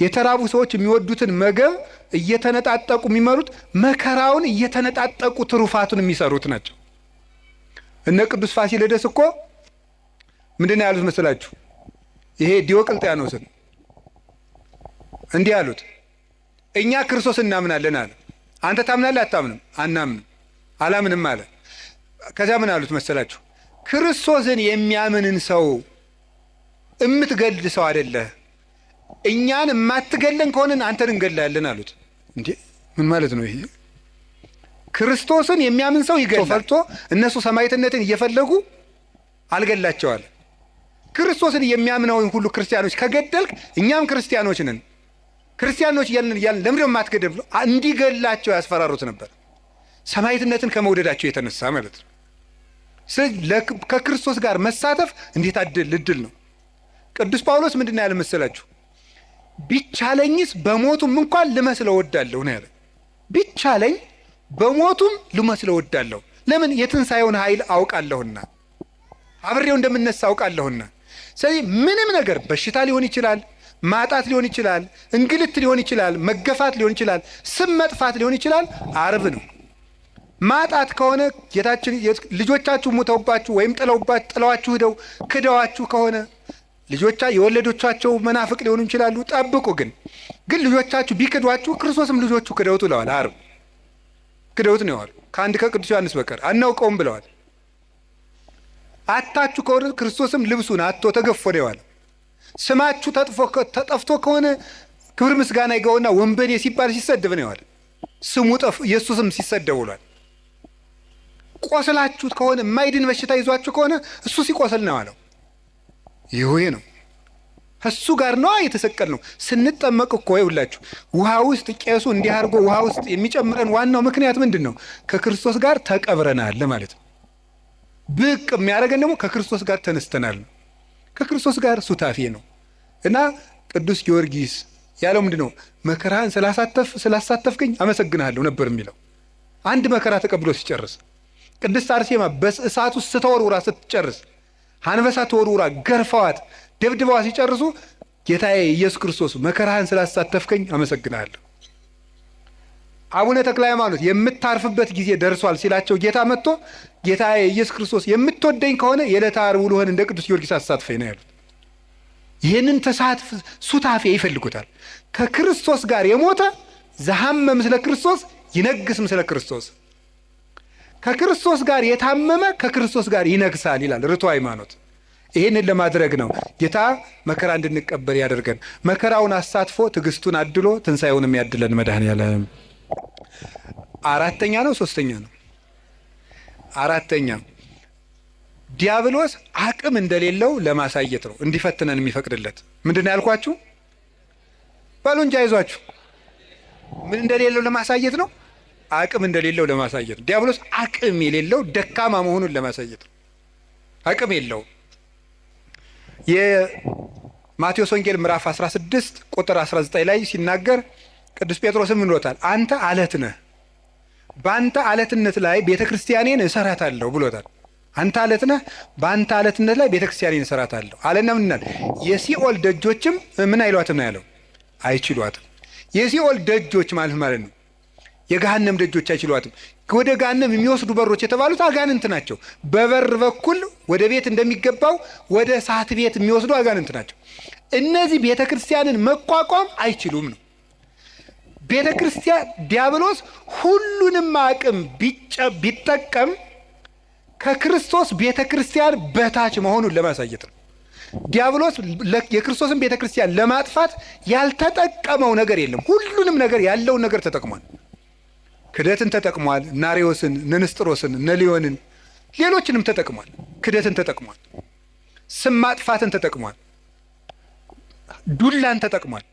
የተራቡ ሰዎች የሚወዱትን መገብ እየተነጣጠቁ የሚመሩት መከራውን እየተነጣጠቁ ትሩፋቱን የሚሰሩት ናቸው። እነ ቅዱስ ፋሲለደስ እኮ ምንድን ነው ያሉት መስላችሁ? ይሄ ዲዮቅልጥያኖስን እንዲህ አሉት፣ እኛ ክርስቶስ እናምናለን አለ። አንተ ታምናለህ? አታምንም? አናምንም። አላምንም አለ። ከዚያ ምን አሉት መሰላችሁ? ክርስቶስን የሚያምንን ሰው እምትገል ሰው አይደለህ፣ እኛን የማትገለን ከሆነን አንተን እንገላለን አሉት። እንዴ ምን ማለት ነው ይሄ? ክርስቶስን የሚያምን ሰው ይገላል ፈልቶ እነሱ ሰማዕትነትን እየፈለጉ አልገላቸዋል። ክርስቶስን የሚያምነውን ሁሉ ክርስቲያኖች ከገደልክ እኛም ክርስቲያኖች ነን፣ ክርስቲያኖች ያልን ለምን የማትገደል ብሎ እንዲገላቸው ያስፈራሩት ነበር። ሰማዕትነትን ከመውደዳቸው የተነሳ ማለት ነው። ስለዚህ ከክርስቶስ ጋር መሳተፍ እንዴት እድል ነው። ቅዱስ ጳውሎስ ምንድን ነው ያለ መሰላችሁ? ቢቻለኝስ በሞቱም እንኳን ልመስለው እወዳለሁ ነው ያለ። ቢቻለኝ በሞቱም ልመስለው እወዳለሁ። ለምን? የትንሣኤውን ኃይል አውቃለሁና፣ አብሬው እንደምነሳ አውቃለሁና። ስለዚህ ምንም ነገር በሽታ ሊሆን ይችላል፣ ማጣት ሊሆን ይችላል፣ እንግልት ሊሆን ይችላል፣ መገፋት ሊሆን ይችላል፣ ስም መጥፋት ሊሆን ይችላል። ዓርብ ነው። ማጣት ከሆነ ጌታችን ልጆቻችሁ ሞተውባችሁ ወይም ጥለዋችሁ ሄደው ክደዋችሁ ከሆነ የወለዶቻቸው መናፍቅ ሊሆኑ ይችላሉ። ጠብቁ። ግን ልጆቻችሁ ቢክዷችሁ ክርስቶስም ልጆቹ ክደውት ብለዋል። ዓርብ ክደውት ነው ያሉ ከአንድ ከቅዱስ ዮሐንስ በቀር አናውቀውም ብለዋል። አታችሁ ከሆነ ክርስቶስም ልብሱን አጥቶ ተገፎ ነው ያለ። ስማችሁ ተጠፍቶ ከሆነ ክብር ምስጋና ይገውና ወንበዴ ሲባል ሲሰደብ ነው ያለ። ስሙ ኢየሱስም ሲሰደብ ውሏል። ቆስላችሁት ከሆነ የማይድን በሽታ ይዟችሁ ከሆነ እሱ ሲቆስል ነው ያለው። ይሄ ነው እሱ ጋር ነው የተሰቀል ነው። ስንጠመቅ እኮ ይውላችሁ ውሃ ውስጥ ቄሱ እንዲህ አድርጎ ውሃ ውስጥ የሚጨምረን ዋናው ምክንያት ምንድን ነው? ከክርስቶስ ጋር ተቀብረናል ማለት ነው። ብቅ የሚያደርገን ደግሞ ከክርስቶስ ጋር ተነስተናል ነው። ከክርስቶስ ጋር ሱታፌ ነው። እና ቅዱስ ጊዮርጊስ ያለው ምንድን ነው? መከራህን ስላሳተፍከኝ አመሰግንሃለሁ ነበር የሚለው። አንድ መከራ ተቀብሎ ሲጨርስ፣ ቅድስት አርሴማ በእሳት ውስጥ ስትወርውራ ስትጨርስ፣ አንበሳ ተወርውራ ገርፈዋት ደብድበዋ ሲጨርሱ ጌታዬ ኢየሱስ ክርስቶስ መከራህን ስላሳተፍከኝ አመሰግንሃለሁ። አቡነ ተክለ ሃይማኖት የምታርፍበት ጊዜ ደርሷል ሲላቸው ጌታ መጥቶ ጌታዬ ኢየሱስ ክርስቶስ የምትወደኝ ከሆነ የዕለተ ዓርብ ውሎህን እንደ ቅዱስ ጊዮርጊስ አሳትፈኝ ነው ያሉት። ይህንን ተሳትፍ ሱታፌ ይፈልጉታል። ከክርስቶስ ጋር የሞተ ዘሐመ ምስለ ክርስቶስ ይነግስ ምስለ ክርስቶስ፣ ከክርስቶስ ጋር የታመመ ከክርስቶስ ጋር ይነግሳል ይላል ርቱዕ ሃይማኖት። ይህንን ለማድረግ ነው ጌታ መከራ እንድንቀበል ያደርገን። መከራውን አሳትፎ ትዕግስቱን አድሎ ትንሣኤውንም ያድለን መድኃኔዓለም። አራተኛ ነው ሶስተኛ ነው? አራተኛ ዲያብሎስ አቅም እንደሌለው ለማሳየት ነው እንዲፈትነን የሚፈቅድለት። ምንድን ነው ያልኳችሁ? በሉ እንጂ አይዟችሁ። ምን እንደሌለው ለማሳየት ነው? አቅም እንደሌለው ለማሳየት ነው። ዲያብሎስ አቅም የሌለው ደካማ መሆኑን ለማሳየት ነው። አቅም የለውም። የማቴዎስ ወንጌል ምዕራፍ 16 ቁጥር 19 ላይ ሲናገር ቅዱስ ጴጥሮስም ምን ብሎታል? አንተ አለት ነህ፣ በአንተ አለትነት ላይ ቤተ ክርስቲያኔን እሰራታለሁ ብሎታል። አንተ አለት ነህ፣ በአንተ አለትነት ላይ ቤተ ክርስቲያኔን እሰራታለሁ አለና ምንናል? የሲኦል ደጆችም ምን አይሏትም ነው ያለው? አይችሏትም። የሲኦል ደጆች ማለት ነው የገሃነም ደጆች አይችሏትም። ወደ ገሃነም የሚወስዱ በሮች የተባሉት አጋንንት ናቸው። በበር በኩል ወደ ቤት እንደሚገባው ወደ እሳት ቤት የሚወስዱ አጋንንት ናቸው። እነዚህ ቤተ ክርስቲያንን መቋቋም አይችሉም ነው። ቤተ ክርስቲያን ዲያብሎስ ሁሉንም አቅም ቢጠቀም ከክርስቶስ ቤተ ክርስቲያን በታች መሆኑን ለማሳየት ነው። ዲያብሎስ የክርስቶስን ቤተ ክርስቲያን ለማጥፋት ያልተጠቀመው ነገር የለም። ሁሉንም ነገር ያለውን ነገር ተጠቅሟል። ክደትን ተጠቅሟል። እነ አርዮስን፣ እነ ንስጥሮስን፣ እነ ሊዮንን ሌሎችንም ተጠቅሟል። ክደትን ተጠቅሟል። ስም ማጥፋትን ተጠቅሟል። ዱላን ተጠቅሟል።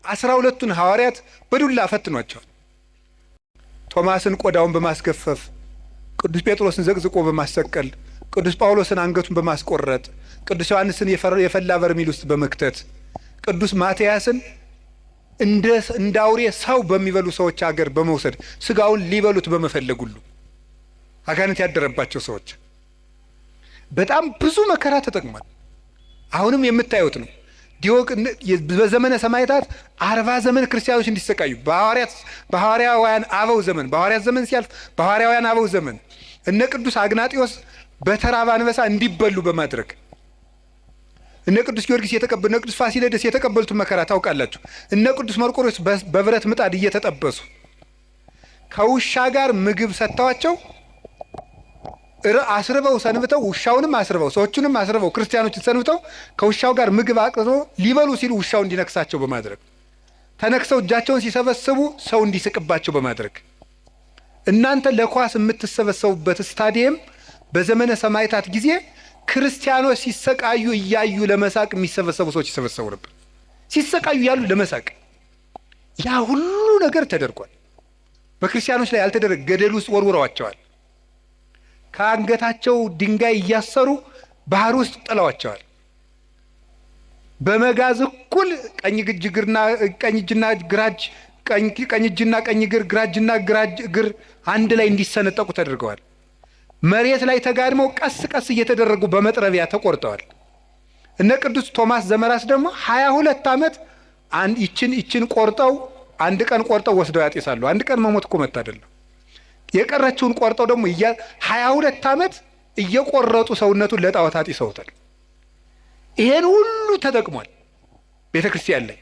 12ቱን ሐዋርያት በዱላ ፈትኗቸዋል። ቶማስን ቆዳውን በማስገፈፍ፣ ቅዱስ ጴጥሮስን ዘቅዝቆ በማሰቀል፣ ቅዱስ ጳውሎስን አንገቱን በማስቆረጥ፣ ቅዱስ ዮሐንስን የፈላ በርሜል ውስጥ በመክተት፣ ቅዱስ ማትያስን እንደ አውሬ ሰው በሚበሉ ሰዎች አገር በመውሰድ ስጋውን ሊበሉት በመፈለግ ሁሉ አጋንንት ያደረባቸው ሰዎች በጣም ብዙ መከራ ተጠቅሟል። አሁንም የምታዩት ነው። በዘመነ ሰማዕታት 40 ዘመን ክርስቲያኖች እንዲሰቃዩ በሐዋርያውያን አበው ዘመን፣ በሐዋርያት ዘመን ሲያልፍ በሐዋርያውያን አበው ዘመን እነ ቅዱስ አግናጢዮስ በተራበ አንበሳ እንዲበሉ በማድረግ እነ ቅዱስ ጊዮርጊስ እነ ቅዱስ ፋሲለደስ የተቀበሉትን መከራ ታውቃላችሁ። እነ ቅዱስ መርቆሬዎስ በብረት ምጣድ እየተጠበሱ ከውሻ ጋር ምግብ ሰጥተዋቸው አስርበው ሰንብተው ውሻውንም አስርበው ሰዎቹንም አስርበው ክርስቲያኖችን ሰንብተው ከውሻው ጋር ምግብ አቅርበው ሊበሉ ሲሉ ውሻው እንዲነክሳቸው በማድረግ ተነክሰው እጃቸውን ሲሰበስቡ ሰው እንዲስቅባቸው በማድረግ እናንተ ለኳስ የምትሰበሰቡበት ስታዲየም በዘመነ ሰማዕታት ጊዜ ክርስቲያኖች ሲሰቃዩ እያዩ ለመሳቅ የሚሰበሰቡ ሰዎች ይሰበሰቡ ነበር። ሲሰቃዩ ያሉ ለመሳቅ። ያ ሁሉ ነገር ተደርጓል። በክርስቲያኖች ላይ ያልተደረገ ገደል ውስጥ ወርውረዋቸዋል። ከአንገታቸው ድንጋይ እያሰሩ ባህር ውስጥ ጥለዋቸዋል። በመጋዝ እኩል ቀኝ እጅና ቀኝ እግር ግራ እግር አንድ ላይ እንዲሰነጠቁ ተደርገዋል። መሬት ላይ ተጋድመው ቀስ ቀስ እየተደረጉ በመጥረቢያ ተቆርጠዋል። እነ ቅዱስ ቶማስ ዘመራስ ደግሞ 22 ዓመት ይችን ቆርጠው አንድ ቀን ቆርጠው ወስደው ያጤሳሉ። አንድ ቀን መሞት እኮ መታደል ነው። የቀረችውን ቆርጠው ደግሞ 22 ዓመት እየቆረጡ ሰውነቱን ለጣዖት አጢሰውታል። ይሄን ሁሉ ተጠቅሟል ቤተ ክርስቲያን ላይ።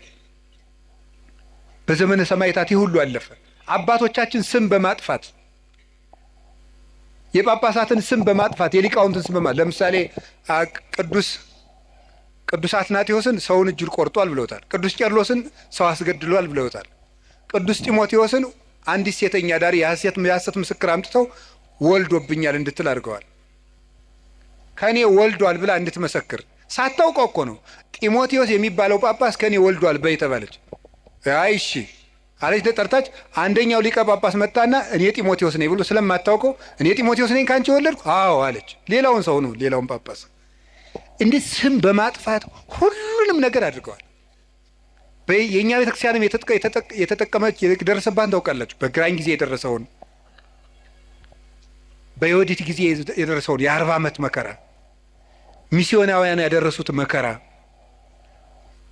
በዘመነ ሰማዕታት ይህ ሁሉ አለፈ። አባቶቻችን ስም በማጥፋት የጳጳሳትን ስም በማጥፋት የሊቃውንትን ስም በማጥፋት ለምሳሌ ቅዱስ አትናቴዎስን ሰውን እጁን ቆርጧል ብለውታል። ቅዱስ ቄርሎስን ሰው አስገድሏል ብለውታል። ቅዱስ ጢሞቴዎስን አንዲት ሴተኛ ዳሪ የሐሰት ምስክር አምጥተው ወልዶብኛል እንድትል አድርገዋል። ከኔ ወልዷል ብላ እንድትመሰክር ሳታውቀው እኮ ነው። ጢሞቴዎስ የሚባለው ጳጳስ ከኔ ወልዷል በይ ተባለች። አይሺ አለች። ተጠርታች። አንደኛው ሊቀ ጳጳስ መጣና እኔ ጢሞቴዎስ ነኝ ብሎ ስለማታውቀው እኔ ጢሞቴዎስ ነኝ ካንቺ ወለድኩ? አዎ አለች። ሌላውን ሰው ነው ሌላውን ጳጳስ እንዴ ስም በማጥፋት ሁሉንም ነገር አድርገዋል። የእኛ ቤተክርስቲያንም የተጠቀመች የደረሰባን ታውቃላችሁ። በግራኝ ጊዜ የደረሰውን በዮዲት ጊዜ የደረሰውን የ40 ዓመት መከራ፣ ሚስዮናውያን ያደረሱት መከራ፣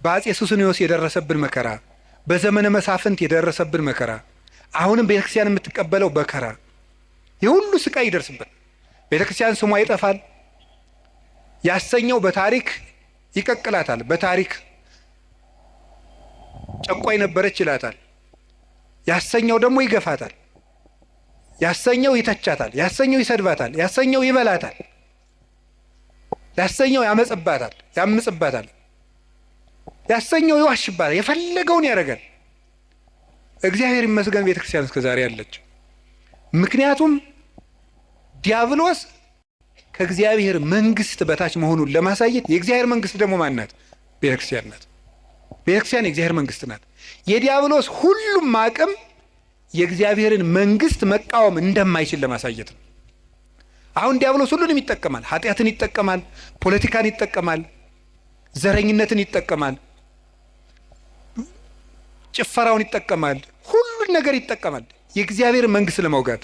በአጼ ሱስንዮስ የደረሰብን መከራ፣ በዘመነ መሳፍንት የደረሰብን መከራ፣ አሁንም ቤተክርስቲያን የምትቀበለው መከራ፣ የሁሉ ስቃይ ይደርስብን። ቤተክርስቲያን ስሟ ይጠፋል። ያሰኘው በታሪክ ይቀቅላታል። በታሪክ ጨቋይ ነበረች ይላታል። ያሰኘው ደግሞ ይገፋታል። ያሰኘው ይተቻታል። ያሰኘው ይሰድባታል። ያሰኘው ይበላታል። ያሰኘው ያምጽባታል። ያሰኘው ይዋሽባታል። የፈለገውን ያደርጋል። እግዚአብሔር ይመስገን ቤተክርስቲያን እስከዛሬ አለች። ምክንያቱም ዲያብሎስ ከእግዚአብሔር መንግስት በታች መሆኑን ለማሳየት የእግዚአብሔር መንግስት ደግሞ ማን ናት? ቤተክርስቲያን ናት። ቤተክርስቲያን የእግዚአብሔር መንግስት ናት። የዲያብሎስ ሁሉም አቅም የእግዚአብሔርን መንግስት መቃወም እንደማይችል ለማሳየት ነው። አሁን ዲያብሎስ ሁሉንም ይጠቀማል። ኃጢአትን ይጠቀማል፣ ፖለቲካን ይጠቀማል፣ ዘረኝነትን ይጠቀማል፣ ጭፈራውን ይጠቀማል፣ ሁሉን ነገር ይጠቀማል የእግዚአብሔር መንግስት ለመውጋት።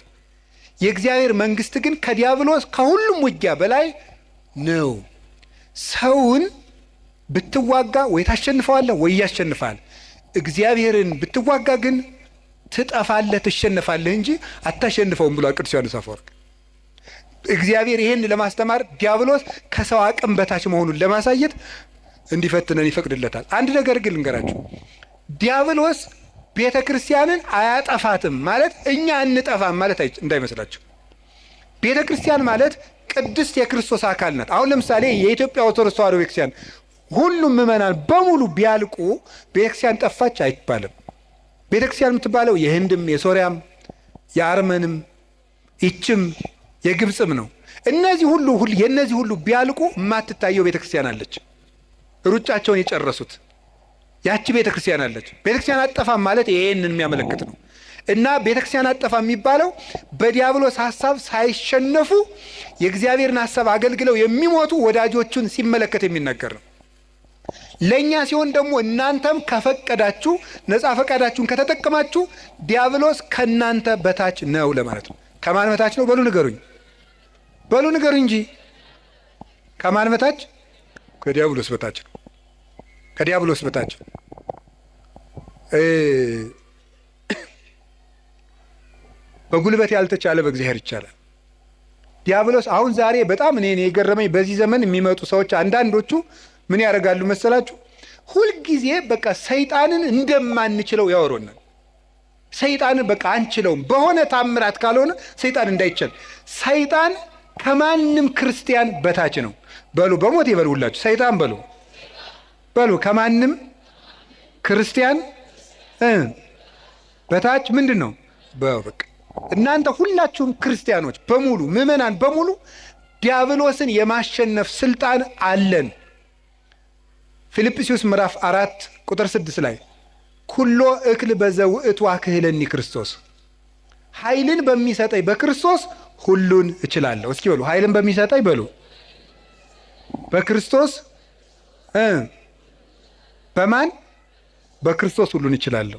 የእግዚአብሔር መንግስት ግን ከዲያብሎስ ከሁሉም ውጊያ በላይ ነው። ሰውን ብትዋጋ ወይ ታሸንፈዋለህ ወይ ያሸንፋል። እግዚአብሔርን ብትዋጋ ግን ትጠፋለህ፣ ትሸነፋለህ እንጂ አታሸንፈውም ብሏል ቅዱስ ዮሐንስ አፈወርቅ። እግዚአብሔር ይሄን ለማስተማር ዲያብሎስ ከሰው አቅም በታች መሆኑን ለማሳየት እንዲፈትነን ይፈቅድለታል። አንድ ነገር ግን ልንገራችሁ። ዲያብሎስ ቤተ ክርስቲያንን አያጠፋትም ማለት እኛ እንጠፋም ማለት እንዳይመስላችሁ። ቤተ ክርስቲያን ማለት ቅድስት የክርስቶስ አካል ናት። አሁን ለምሳሌ የኢትዮጵያ ኦርቶዶክስ ተዋሕዶ ቤተክርስቲያን ሁሉም ምዕመናን በሙሉ ቢያልቁ ቤተክርስቲያን ጠፋች አይባልም። ቤተክርስቲያን የምትባለው የህንድም የሶሪያም የአርመንም ይችም የግብፅም ነው። እነዚህ ሁሉ ቢያልቁ የማትታየው ቤተክርስቲያን አለች። ሩጫቸውን የጨረሱት ያቺ ቤተክርስቲያን አለች። ቤተክርስቲያን አጠፋም ማለት ይሄንን የሚያመለክት ነው። እና ቤተክርስቲያን አጠፋ የሚባለው በዲያብሎስ ሐሳብ ሳይሸነፉ የእግዚአብሔርን ሐሳብ አገልግለው የሚሞቱ ወዳጆቹን ሲመለከት የሚናገር ነው። ለኛ ሲሆን ደግሞ እናንተም ከፈቀዳችሁ ነፃ ፈቃዳችሁን ከተጠቀማችሁ ዲያብሎስ ከናንተ በታች ነው ለማለት ነው። ከማን በታች ነው? በሉ ንገሩኝ እንጂ ከማን በታች? ከዲያብሎስ በታች ነው። ከዲያብሎስ በታች በጉልበት ያልተቻለ በእግዚአብሔር ይቻላል። ዲያብሎስ አሁን ዛሬ በጣም እኔ የገረመኝ በዚህ ዘመን የሚመጡ ሰዎች አንዳንዶቹ ምን ያደርጋሉ መሰላችሁ? ሁልጊዜ በቃ ሰይጣንን እንደማንችለው ያወሩናል። ሰይጣንን በቃ አንችለውም፣ በሆነ ታምራት ካልሆነ ሰይጣን እንዳይቻል። ሰይጣን ከማንም ክርስቲያን በታች ነው። በሉ በሞት ይበሉ ሁላችሁ ሰይጣን በሉ ከማንም ክርስቲያን በታች ምንድን ነው? በቃ እናንተ ሁላችሁም ክርስቲያኖች በሙሉ ምዕመናን በሙሉ ዲያብሎስን የማሸነፍ ስልጣን አለን። ፊልጵስዩስ ምዕራፍ 4 ቁጥር 6 ላይ ኩሎ እክል በዘውእቱ አክህለኒ ክርስቶስ፣ ኃይልን በሚሰጠኝ በክርስቶስ ሁሉን እችላለሁ። እስኪ በሉ ኃይልን በሚሰጠኝ በሉ በክርስቶስ በማን በክርስቶስ ሁሉን እችላለሁ።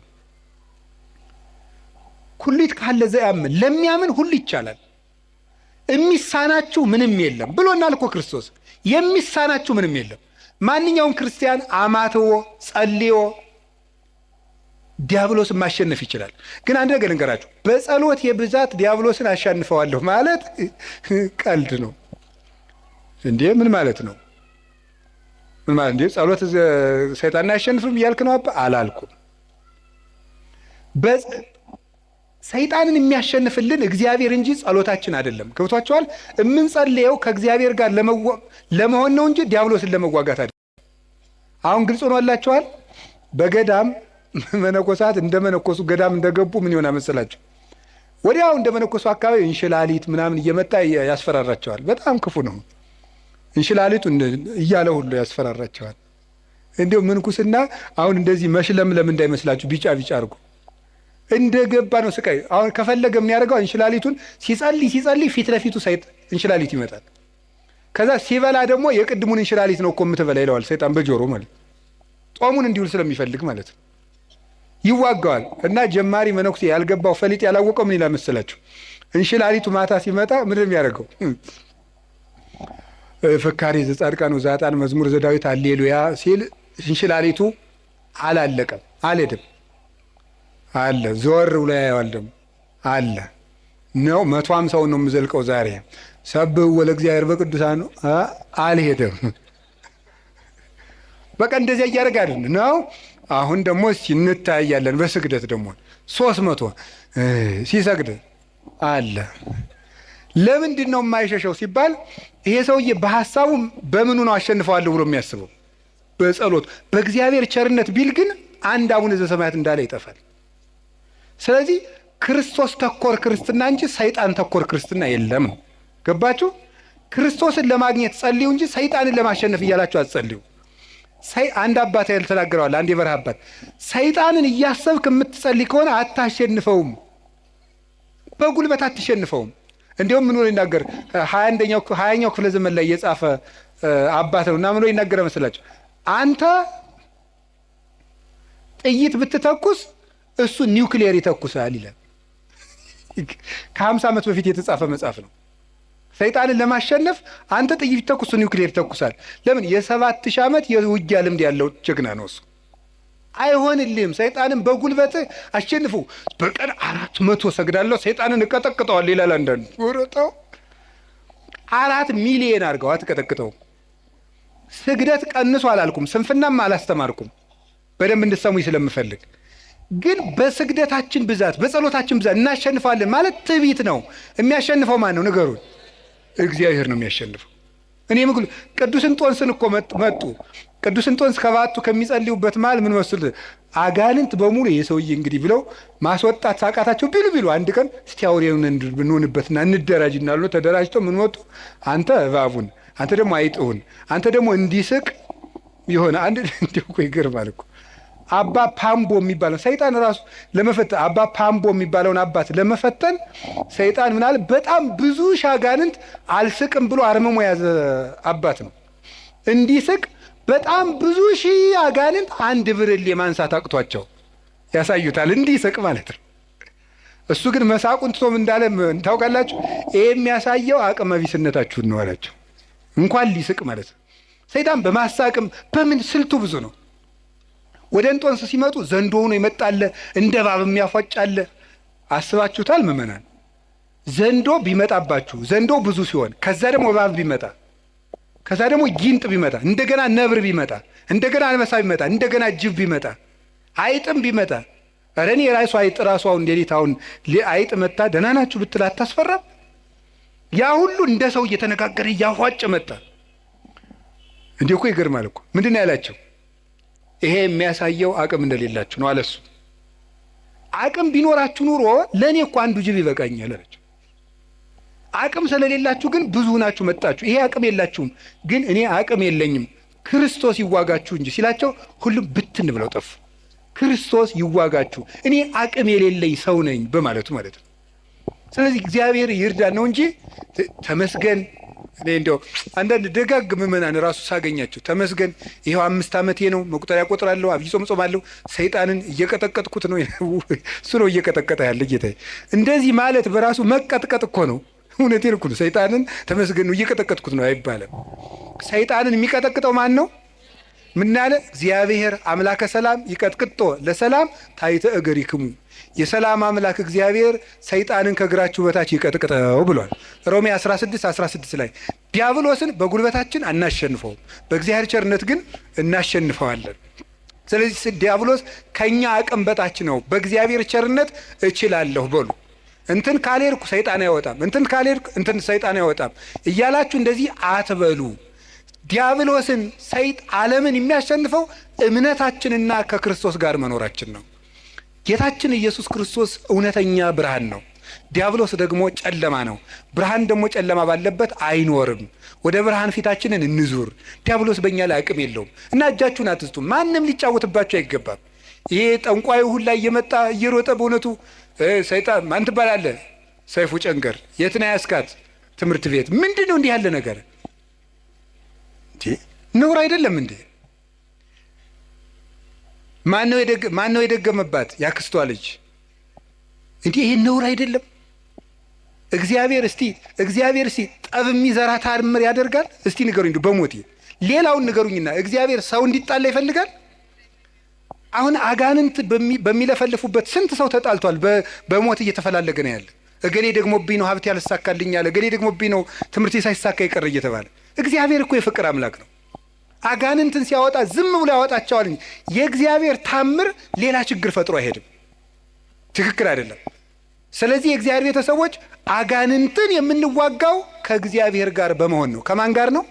ኩሊት ካለ ዘያምን ለሚያምን ሁሉ ይቻላል፣ የሚሳናችሁ ምንም የለም ብሎናል እኮ ክርስቶስ። የሚሳናችሁ ምንም የለም። ማንኛውም ክርስቲያን አማትቦ ጸልዮ ዲያብሎስን ማሸነፍ ይችላል። ግን አንድ ነገር ልንገራችሁ፣ በጸሎት የብዛት ዲያብሎስን አሸንፈዋለሁ ማለት ቀልድ ነው እንዴ? ምን ማለት ነው? ምን ማለት እንዴ? ጸሎት ሰይጣንን አያሸንፍም እያልክ ነው? አላልኩም። ሰይጣንን የሚያሸንፍልን እግዚአብሔር እንጂ ጸሎታችን አይደለም። ገብቷችኋል? የምንጸልየው ከእግዚአብሔር ጋር ለመሆን ነው እንጂ ዲያብሎስን ለመዋጋት አይደለም። አሁን ግልጽ ሆኖላችኋል? በገዳም መነኮሳት እንደመነኮሱ ገዳም እንደገቡ ምን ይሆናል መሰላችሁ? ወዲያው እንደመነኮሱ አካባቢ እንሽላሊት ምናምን እየመጣ ያስፈራራቸዋል። በጣም ክፉ ነው። እንሽላሊቱ እያለ ሁሉ ያስፈራራቸዋል። እንዲሁ ምንኩስና አሁን እንደዚህ መሽለምለም እንዳይመስላችሁ ቢጫ አድርጎ እንደገባ ነው ስቃይ። አሁን ከፈለገ የሚያደርገው እንሽላሊቱን ሲጸልይ ፊት ለፊቱ እንሽላሊት ይመጣል። ከዛ ሲበላ ደግሞ የቅድሙን እንሽላሊት ነው እኮ የምትበላ ይለዋል ሰይጣን በጆሮ ማለት ጦሙን እንዲውል ስለሚፈልግ ማለት ነው። ይዋጋዋል። እና ጀማሪ መነኩሴ ያልገባው ፈሊጥ ያላወቀው ምን ይላል መሰላችሁ? እንሽላሊቱ ማታ ሲመጣ ምንድን የሚያደርገው? ፍካሬ ዘጻድቃን ወዘኃጥአን መዝሙር ዘዳዊት ሃሌሉያ ሲል እንሽላሊቱ አላለቀም፣ አልሄድም አለ። ዞር ብሎ ያየዋል ደግሞ አለ ነው 150 ነው የምዘልቀው ዛሬ ሰብህ ወለእግዚአብሔር በቅዱሳኑ አልሄደም። በቃ እንደዚያ እያደረገ አይደል ነው። አሁን ደግሞ እንታያለን በስግደት ደግሞ 300 ሲሰግድ አለ። ለምንድን ነው የማይሸሸው ሲባል ይሄ ሰውዬ በሐሳቡ በምኑ ነው አሸንፈዋለሁ ብሎ የሚያስበው? በጸሎት በእግዚአብሔር ቸርነት ቢል ግን አንድ አቡነ ዘበሰማያት እንዳለ ይጠፋል። ስለዚህ ክርስቶስ ተኮር ክርስትና እንጂ ሰይጣን ተኮር ክርስትና የለም። ገባችሁ? ክርስቶስን ለማግኘት ጸልዩ እንጂ ሰይጣንን ለማሸነፍ እያላችሁ አትጸልዩ። አንድ አባት ያልተናገረዋል። አንድ የበረሃ አባት ሰይጣንን እያሰብክ የምትጸልይ ከሆነ አታሸንፈውም፣ በጉልበት አትሸንፈውም። እንዲሁም ምን ብሎ ይናገር 20ኛው ክፍለ ዘመን ላይ የጻፈ አባት ነው እና ምን ብሎ ይናገረ መስላችሁ? አንተ ጥይት ብትተኩስ እሱ ኒውክሊየር ይተኩሳል ይላል። ከ50 ዓመት በፊት የተጻፈ መጽሐፍ ነው። ሰይጣንን ለማሸነፍ አንተ ጥይት ተኩስ ኒውክሊየር ተኩሳል። ለምን? የ7000 ዓመት የውጊያ ልምድ ያለው ጀግና ነው እሱ። አይሆንልህም። ሰይጣንን በጉልበት አሸንፉ። በቀን 400 ሰግዳለሁ ሰይጣንን እቀጠቅጠዋል ይላል አንዳንዱ። ወረጣው 4 ሚሊዮን አድርገው አትቀጠቅጠው። ስግደት ቀንሱ አላልኩም፣ ስንፍናም አላስተማርኩም። በደንብ እንድትሰሙኝ ስለምፈልግ ግን በስግደታችን ብዛት በጸሎታችን ብዛት እናሸንፋለን ማለት ትዕቢት ነው። የሚያሸንፈው ማን ነው? ንገሩን። እግዚአብሔር ነው የሚያሸንፈው። እኔ ምክሉ ቅዱስ እንጦንስን እኮ መጡ። ቅዱስ እንጦንስ ከባቱ ከሚጸልዩበት መሃል ምን መስል አጋንንት በሙሉ የሰውዬ እንግዲህ ብለው ማስወጣት ሳቃታቸው ቢሉ አንድ ቀን እስቲ አውሬውን እንሆንበትና እንደራጅና አሉ። ተደራጅተው ምን ወጡ? አንተ እባቡን፣ አንተ ደግሞ አይጥሁን፣ አንተ ደግሞ እንዲስቅ ይሆነ አንድ እንደው ይገርማል እኮ አባ ፓምቦ የሚባለው ሰይጣን ራሱ ለመፈተን አባ ፓምቦ የሚባለውን አባት ለመፈተን ሰይጣን ምናል በጣም ብዙ ሻጋንንት አልስቅም ብሎ አርመሞ ያዘ አባት ነው። እንዲስቅ በጣም ብዙ ሺህ አጋንንት አንድ ብርሌ ማንሳት አቅቷቸው ያሳዩታል። እንዲስቅ ማለት ነው። እሱ ግን መሳቁን ትቶም እንዳለ ታውቃላችሁ። ይሄ የሚያሳየው አቅመ ቢስነታችሁን ነው አላቸው። እንኳን ሊስቅ ማለት ነው። ሰይጣን በማሳቅም በምን ስልቱ ብዙ ነው። ወደ እንጦንስ ሲመጡ ዘንዶ ሆኖ ይመጣል፣ እንደ እባብ የሚያፏጫል። አስባችሁታል ምዕመናን? ዘንዶ ቢመጣባችሁ ዘንዶ ብዙ ሲሆን ከዛ ደግሞ እባብ ቢመጣ ከዛ ደግሞ ጊንጥ ቢመጣ እንደገና ነብር ቢመጣ እንደገና አንበሳ ቢመጣ እንደገና ጅብ ቢመጣ አይጥም ቢመጣ ኧረ እኔ ራሱ አይጥ ራሱ አሁን ሌሊት አሁን አይጥ መታ ደህና ናችሁ ብትል አታስፈራም? ያ ሁሉ እንደ ሰው እየተነጋገረ እያፏጨ መጣ። እንዲህ እኮ ይገርማል እኮ። ምንድን ነው ያላቸው? ይሄ የሚያሳየው አቅም እንደሌላችሁ ነው አለሱ። አቅም ቢኖራችሁ ኑሮ ለእኔ እኮ አንዱ ጅብ ይበቃኛል አላቸው። አቅም ስለሌላችሁ ግን ብዙ ናችሁ መጣችሁ። ይሄ አቅም የላችሁም፣ ግን እኔ አቅም የለኝም፣ ክርስቶስ ይዋጋችሁ እንጂ ሲላቸው ሁሉም ብትን ብለው ጠፉ። ክርስቶስ ይዋጋችሁ፣ እኔ አቅም የሌለኝ ሰው ነኝ በማለቱ ማለት ነው። ስለዚህ እግዚአብሔር ይርዳን ነው እንጂ ተመስገን። እኔ እንደው አንዳንድ ደጋግ ምዕመናን ራሱ ሳገኛቸው ተመስገን፣ ይኸው 5 ዓመቴ ነው፣ መቁጠሪያ ቆጥራለሁ፣ አብይ ጾም ጾማለሁ፣ ሰይጣንን እየቀጠቀጥኩት ነው። እሱ ነው እየቀጠቀጠ ያለ ጌታዬ። እንደዚህ ማለት በራሱ መቀጥቀጥ እኮ ነው። እውነቴን እኮ ነው። ሰይጣንን ተመስገን ነው እየቀጠቀጥኩት ነው አይባልም። ሰይጣንን የሚቀጠቅጠው ማን ነው? ምን አለ? እግዚአብሔር አምላከ ሰላም ይቀጥቅጦ ለሰላም ታይተ እገሪክሙ፣ የሰላም አምላክ እግዚአብሔር ሰይጣንን ከእግራችሁ በታች ይቀጥቅጠው ብሏል። ሮሜ 16:16 ላይ ዲያብሎስን በጉልበታችን አናሸንፈውም፣ በእግዚአብሔር ቸርነት ግን እናሸንፈዋለን። ስለዚህ ዲያብሎስ ከኛ አቅም በታች ነው፣ በእግዚአብሔር ቸርነት እችላለሁ በሉ። እንትን ካልሄድኩ ሰይጣን አይወጣም፣ እንትን ካልሄድኩ እንትን ሰይጣን አይወጣም እያላችሁ እንደዚህ አትበሉ። ዲያብሎስን ዓለምን የሚያሸንፈው እምነታችንና ከክርስቶስ ጋር መኖራችን ነው። ጌታችን ኢየሱስ ክርስቶስ እውነተኛ ብርሃን ነው፣ ዲያብሎስ ደግሞ ጨለማ ነው። ብርሃን ደግሞ ጨለማ ባለበት አይኖርም። ወደ ብርሃን ፊታችንን እንዙር። ዲያብሎስ በእኛ ላይ አቅም የለውም እና እጃችሁን አትስጡ። ማንም ሊጫወትባችሁ አይገባም። ይሄ ጠንቋዩ ሁላ እየመጣ እየሮጠ በእውነቱ ሰይጣን ማን ትባላለህ? ሰይፉ ጨንገር የትና ያስካት ትምህርት ቤት ምንድን ነው እንዲህ ያለ ነገር? ነውር አይደለም እንዴ? ማን ነው የደገመባት? ያክስቷ ልጅ። እንዲህ ይሄ ነውር አይደለም? እግዚአብሔር እስቲ ጠብ የሚዘራ ታምር ያደርጋል? እስቲ ንገሩኝ በሞቴ ሌላውን ንገሩኝና እግዚአብሔር ሰው እንዲጣላ ይፈልጋል? አሁን አጋንንት በሚለፈልፉበት ስንት ሰው ተጣልቷል፣ በሞት እየተፈላለገ ነው ያለ። እገሌ ደግሞብኝ ነው ሀብት ያልሳካልኝ አለ፣ እገሌ ደግሞብኝ ነው ትምህርቴ ሳይሳካ ይቀር እየተባለ። እግዚአብሔር እኮ የፍቅር አምላክ ነው። አጋንንትን ሲያወጣ ዝም ብሎ ያወጣቸዋል እንጂ የእግዚአብሔር ታምር ሌላ ችግር ፈጥሮ አይሄድም። ትክክል አይደለም። ስለዚህ የእግዚአብሔር ቤተሰቦች አጋንንትን የምንዋጋው ከእግዚአብሔር ጋር በመሆን ነው። ከማን ጋር ነው?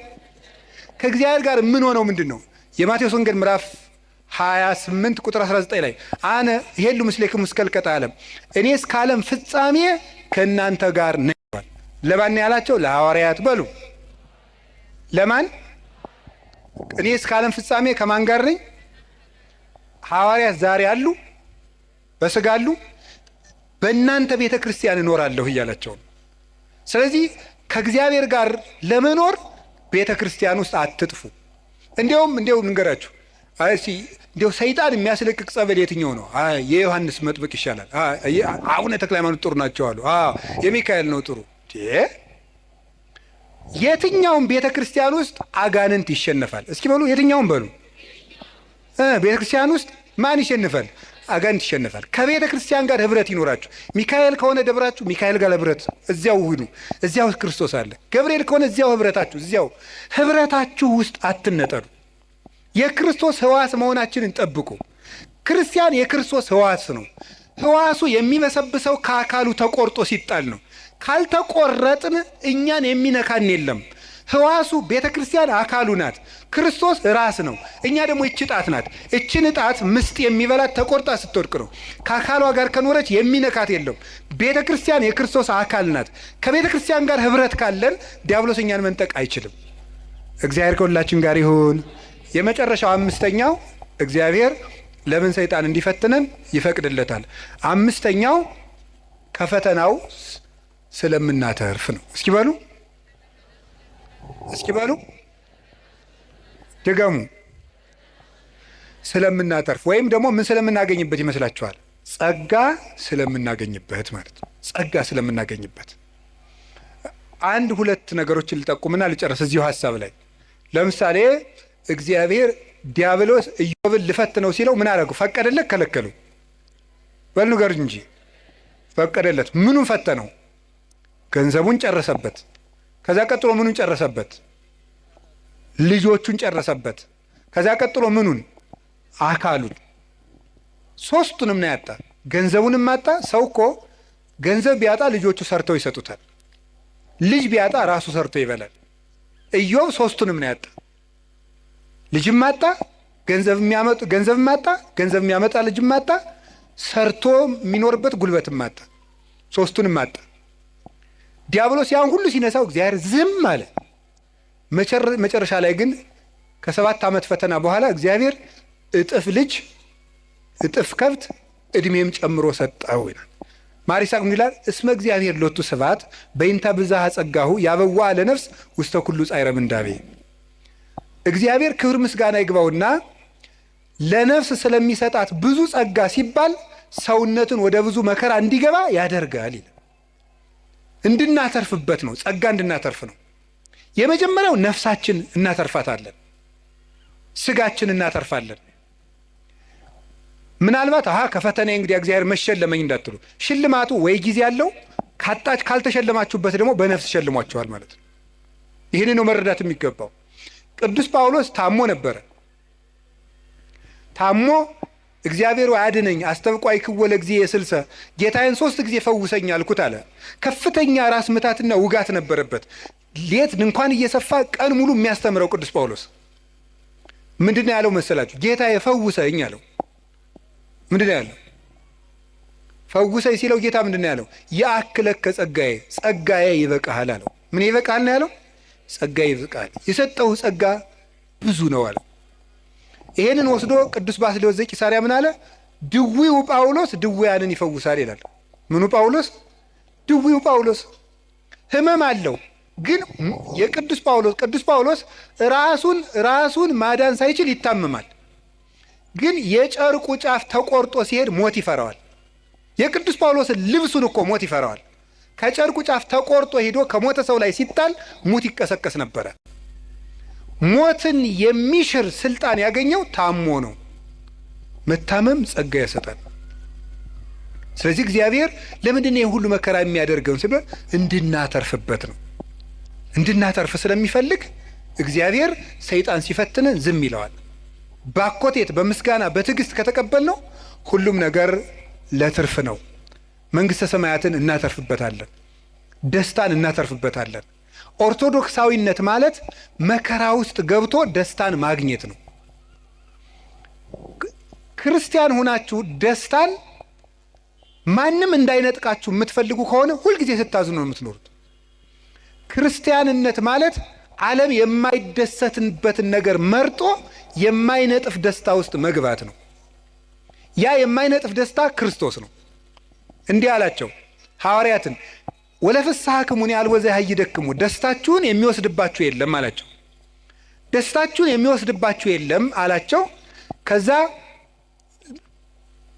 ከእግዚአብሔር ጋር የምንሆነው ምንድን ነው? የማቴዎስ ወንጌል ምዕራፍ 28 ቁጥር 19 ላይ አነ ይሄሉ ምስሌክሙ እስከ ልቀጣ ዓለም፣ እኔ እስከ ዓለም ፍጻሜ ከእናንተ ጋር ነኝ። ለማን ያላቸው? ለሐዋርያት በሉ። ለማን? እኔ እስከ ዓለም ፍጻሜ ከማን ጋር ነኝ? ሐዋርያት ዛሬ አሉ፣ በስጋ አሉ፣ በእናንተ ቤተ ክርስቲያን እኖራለሁ እያላቸው ነው። ስለዚህ ከእግዚአብሔር ጋር ለመኖር ቤተ ክርስቲያን ውስጥ አትጥፉ። እንዲያውም ንገራችሁ እንዲያው ሰይጣን የሚያስለቅቅ ጸበል የትኛው ነው? የዮሐንስ መጥምቅ ይሻላል። አቡነ ተክለ ሃይማኖት ጥሩ ናቸው አሉ። የሚካኤል ነው ጥሩ። የትኛውም ቤተ ክርስቲያን ውስጥ አጋንንት ይሸነፋል። እስኪ በሉ የትኛውም በሉ። ቤተ ክርስቲያን ውስጥ ማን ይሸንፋል? አጋንንት ይሸነፋል። ከቤተ ክርስቲያን ጋር ህብረት ይኖራችሁ። ሚካኤል ከሆነ ደብራችሁ ሚካኤል ጋር ህብረት፣ እዚያው ሁኑ። እዚያው ክርስቶስ አለ። ገብርኤል ከሆነ እዚያው ህብረታችሁ፣ እዚያው ህብረታችሁ ውስጥ አትነጠሉ። የክርስቶስ ህዋስ መሆናችንን ጠብቁ። ክርስቲያን የክርስቶስ ህዋስ ነው። ህዋሱ የሚበሰብሰው ከአካሉ ተቆርጦ ሲጣል ነው። ካልተቆረጥን እኛን የሚነካን የለም። ህዋሱ ቤተ ክርስቲያን አካሉ ናት። ክርስቶስ ራስ ነው። እኛ ደግሞ እች ጣት ናት። እችን ጣት ምስጥ የሚበላት ተቆርጣ ስትወድቅ ነው። ከአካሏ ጋር ከኖረች የሚነካት የለም። ቤተ ክርስቲያን የክርስቶስ አካል ናት። ከቤተ ክርስቲያን ጋር ህብረት ካለን ዲያብሎስ እኛን መንጠቅ አይችልም። እግዚአብሔር ከሁላችን ጋር ይሁን። የመጨረሻው አምስተኛው እግዚአብሔር ለምን ሰይጣን እንዲፈትነን ይፈቅድለታል? አምስተኛው ከፈተናው ስለምናተርፍ ነው። እስኪ በሉ ድገሙ። ስለምናተርፍ ወይም ደግሞ ምን ስለምናገኝበት ይመስላችኋል? ጸጋ ስለምናገኝበት ማለት ነው። ጸጋ ስለምናገኝበት አንድ ሁለት ነገሮችን ልጠቁምና ልጨርስ እዚሁ ሀሳብ ላይ። ለምሳሌ እግዚአብሔር ዲያብሎስ ኢዮብን ልፈትነው ሲለው ምን አደረጉ? ፈቀደለት? ከለከሉ? በል ንገር እንጂ። ፈቀደለት። ምኑን ፈተነው? ገንዘቡን ጨረሰበት። ከዛ ቀጥሎ ምኑን ጨረሰበት? ልጆቹን ጨረሰበት። ከዛ ቀጥሎ ምኑን? አካሉን። ሶስቱንም ነው ያጣ። ገንዘቡንም አጣ። ሰው እኮ ገንዘብ ቢያጣ ልጆቹ ሰርተው ይሰጡታል። ልጅ ቢያጣ ራሱ ሰርቶ ይበላል። ኢዮብ ሶስቱንም ነው ያጣ። ልጅም ማጣ፣ ገንዘብም ማጣ፣ ገንዘብ የሚያመጣ ልጅም ማጣ፣ ሰርቶ የሚኖርበት ጉልበትም ማጣ፣ ሶስቱንም ማጣ። ዲያብሎስ ያን ሁሉ ሲነሳው እግዚአብሔር ዝም አለ። መጨረሻ ላይ ግን ከ7 ዓመት ፈተና በኋላ እግዚአብሔር እጥፍ ልጅ እጥፍ ከብት እድሜም ጨምሮ ሰጠው ይላል። ማር ይስሐቅ ምን ይላል? እስመ እግዚአብሔር ሎቱ ስብሐት በይንተ ብዝኃ ጸጋሁ ያበዋአ ለነፍስ ውስተ ኩሉ ጻዕረ ምንዳቤ። እግዚአብሔር ክብር ምስጋና ይግባውና ለነፍስ ስለሚሰጣት ብዙ ጸጋ ሲባል ሰውነትን ወደ ብዙ መከራ እንዲገባ ያደርጋል ይላል። እንድናተርፍበት ነው። ጸጋ እንድናተርፍ ነው። የመጀመሪያው ነፍሳችን እናተርፋታለን፣ ስጋችን እናተርፋለን። ምናልባት ከፈተና እንግዲህ እግዚአብሔር መሸለመኝ እንዳትሉ፣ ሽልማቱ ወይ ጊዜ ያለው ካልተሸለማችሁበት ደግሞ በነፍስ ሸልሟቸዋል ማለት ነው። ይህን ነው መረዳት የሚገባው። ቅዱስ ጳውሎስ ታሞ ነበረ። ታሞ እግዚአብሔር አድነኝ አስተብቋይ ክወለ ጊዜ የስልሰ ጌታዬን 3 ጊዜ ፈውሰኝ አልኩት አለ። ከፍተኛ ራስ ምታትና ውጋት ነበረበት። ሌት እንኳን እየሰፋ ቀን ሙሉ የሚያስተምረው ቅዱስ ጳውሎስ ምንድነው ያለው መሰላችሁ? ጌታዬ ፈውሰኝ አለው። ምንድነው ያለው? ፈውሰኝ ሲለው ጌታ ምንድነው ያለው? ያክለከ ጸጋዬ ይበቃሃል አለው። ምን ይበቃሃል ነው ያለው? ጸጋዬ ይበቃሃል። የሰጠው ጸጋ ብዙ ነው አለ። ይሄንን ወስዶ ቅዱስ ባስልዮስ ዘቂሳርያ ምን አለ? ድዊው ጳውሎስ ድውያንን ይፈውሳል ይላል። ምኑ ጳውሎስ? ድዊው ጳውሎስ ህመም አለው። ግን የቅዱስ ጳውሎስ ራሱን ማዳን ሳይችል ይታመማል። ግን የጨርቁ ጫፍ ተቆርጦ ሲሄድ ሞት ይፈራዋል። የቅዱስ ጳውሎስን ልብሱን እኮ ሞት ይፈራዋል። ከጨርቁ ጫፍ ተቆርጦ ሄዶ ከሞተ ሰው ላይ ሲጣል ሙት ይቀሰቀስ ነበረ። ሞትን የሚሽር ስልጣን ያገኘው ታሞ ነው። መታመም ጸጋ ያሰጣል። ስለዚህ እግዚአብሔር ለምንድን ነው ሁሉ መከራ የሚያደርገው ሲባል እንድናተርፍበት ነው። እንድናተርፍ ስለሚፈልግ እግዚአብሔር ሰይጣን ሲፈትነን ዝም ይለዋል። ባኮቴት በምስጋና በትዕግስት ከተቀበልነው ሁሉም ነገር ለትርፍ ነው። መንግሥተ ሰማያትን እናተርፍበታለን። ደስታን እናተርፍበታለን። ኦርቶዶክሳዊነት ማለት መከራ ውስጥ ገብቶ ደስታን ማግኘት ነው። ክርስቲያን ሆናችሁ ደስታን ማንም እንዳይነጥቃችሁ የምትፈልጉ ከሆነ ሁልጊዜ ስታዝኑ ነው የምትኖሩት። ክርስቲያንነት ማለት ዓለም የማይደሰትበትን ነገር መርጦ የማይነጥፍ ደስታ ውስጥ መግባት ነው። ያ የማይነጥፍ ደስታ ክርስቶስ ነው። እንዲህ አላቸው ሐዋርያትን፣ ወለፍስሐክሙኒ አልቦ ዘያህይደክሙ፣ ደስታችሁን የሚወስድባችሁ የለም አላቸው። ደስታችሁን የሚወስድባችሁ የለም አላቸው። ከዛ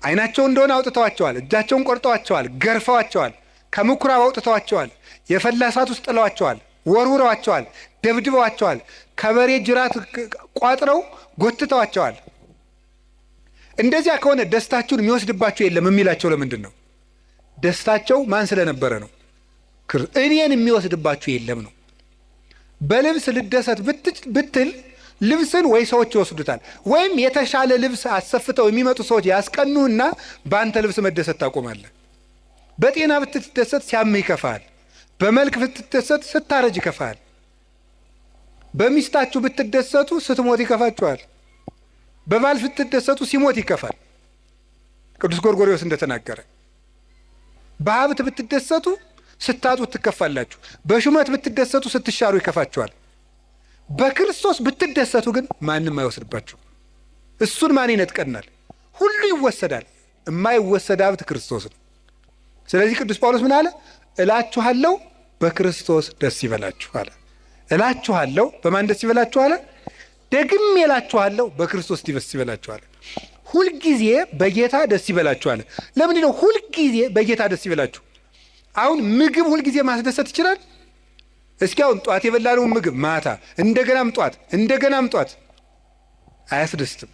ዓይናቸው እንደሆነ አውጥተዋቸዋል፣ እጃቸውን ቆርጠዋቸዋል፣ ገርፈዋቸዋል፣ ከምኩራብ አውጥተዋቸዋል፣ የፈላ እሳት ውስጥ ጥለዋቸዋል፣ ወርውረዋቸዋል፣ ደብድበዋቸዋል፣ ከበሬ ጅራት ቋጥረው ጎትተዋቸዋል። እንደዚያ ከሆነ ደስታችሁን የሚወስድባችሁ የለም የሚላቸው ለምንድን ነው? ደስታቸው ማን ስለነበረ ነው? እኔን የሚወስድባችሁ የለም ነው። በልብስ ልደሰት ብትል ልብስን ወይ ሰዎች ይወስዱታል፣ ወይም የተሻለ ልብስ አሰፍተው የሚመጡ ሰዎች ያስቀኑና በአንተ ልብስ መደሰት ታቆማለህ። በጤና ብትደሰት ሲያምህ ይከፋል። በመልክ ብትደሰት ስታረጅ ይከፋል። በሚስታችሁ ብትደሰቱ ስትሞት ይከፋችኋል። በባል ብትደሰቱ ሲሞት ይከፋል። ቅዱስ ጎርጎርዮስ እንደተናገረ በሀብት ብትደሰቱ ስታጡት ትከፋላችሁ። በሹመት ብትደሰቱ ስትሻሩ ይከፋችኋል። በክርስቶስ ብትደሰቱ ግን ማንም አይወስድባችሁ። እሱን ማን ይነጥቀናል? ሁሉ ይወሰዳል። የማይወሰድ ሀብት ክርስቶስ ነው። ስለዚህ ቅዱስ ጳውሎስ ምን አለ? እላችኋለሁ በክርስቶስ ደስ ይበላችሁ አለ። እላችኋለሁ በማን ደስ ይበላችሁ አለ? ደግሜ እላችኋለሁ በክርስቶስ ደስ ይበላችሁ አለ። ሁልጊዜ በጌታ ደስ ይበላችሁ አለ። ለምንድን ነው ሁልጊዜ በጌታ ደስ ይበላችሁ? አሁን ምግብ ሁልጊዜ ማስደሰት ይችላል? እስኪ አሁን ጧት የበላነውን ምግብ ማታ እንደገናም ጧት አያስደስትም።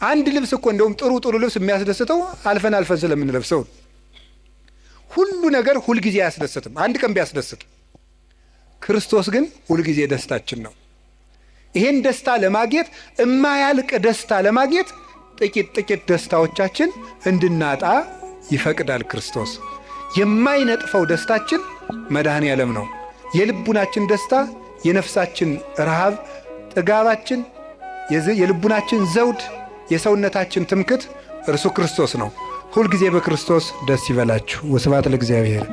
አንድ ልብስ እኮ እንደውም ጥሩ ልብስ የሚያስደስተው አልፈን ስለምንለብሰው። ሁሉ ነገር ሁልጊዜ አያስደስትም። አንድ ቀን ቢያስደስት፣ ክርስቶስ ግን ሁልጊዜ ደስታችን ነው። ይሄን ደስታ ለማግኘት የማያልቅ ደስታ ለማግኘት ጥቂት ደስታዎቻችን እንድናጣ ይፈቅዳል ክርስቶስ። የማይነጥፈው ደስታችን መድኃኔ ዓለም ነው። የልቡናችን ደስታ፣ የነፍሳችን ረሃብ፣ ጥጋባችን፣ የልቡናችን ዘውድ፣ የሰውነታችን ትምክት እርሱ ክርስቶስ ነው። ሁልጊዜ በክርስቶስ ደስ ይበላችሁ። ወስብሐት ለእግዚአብሔር።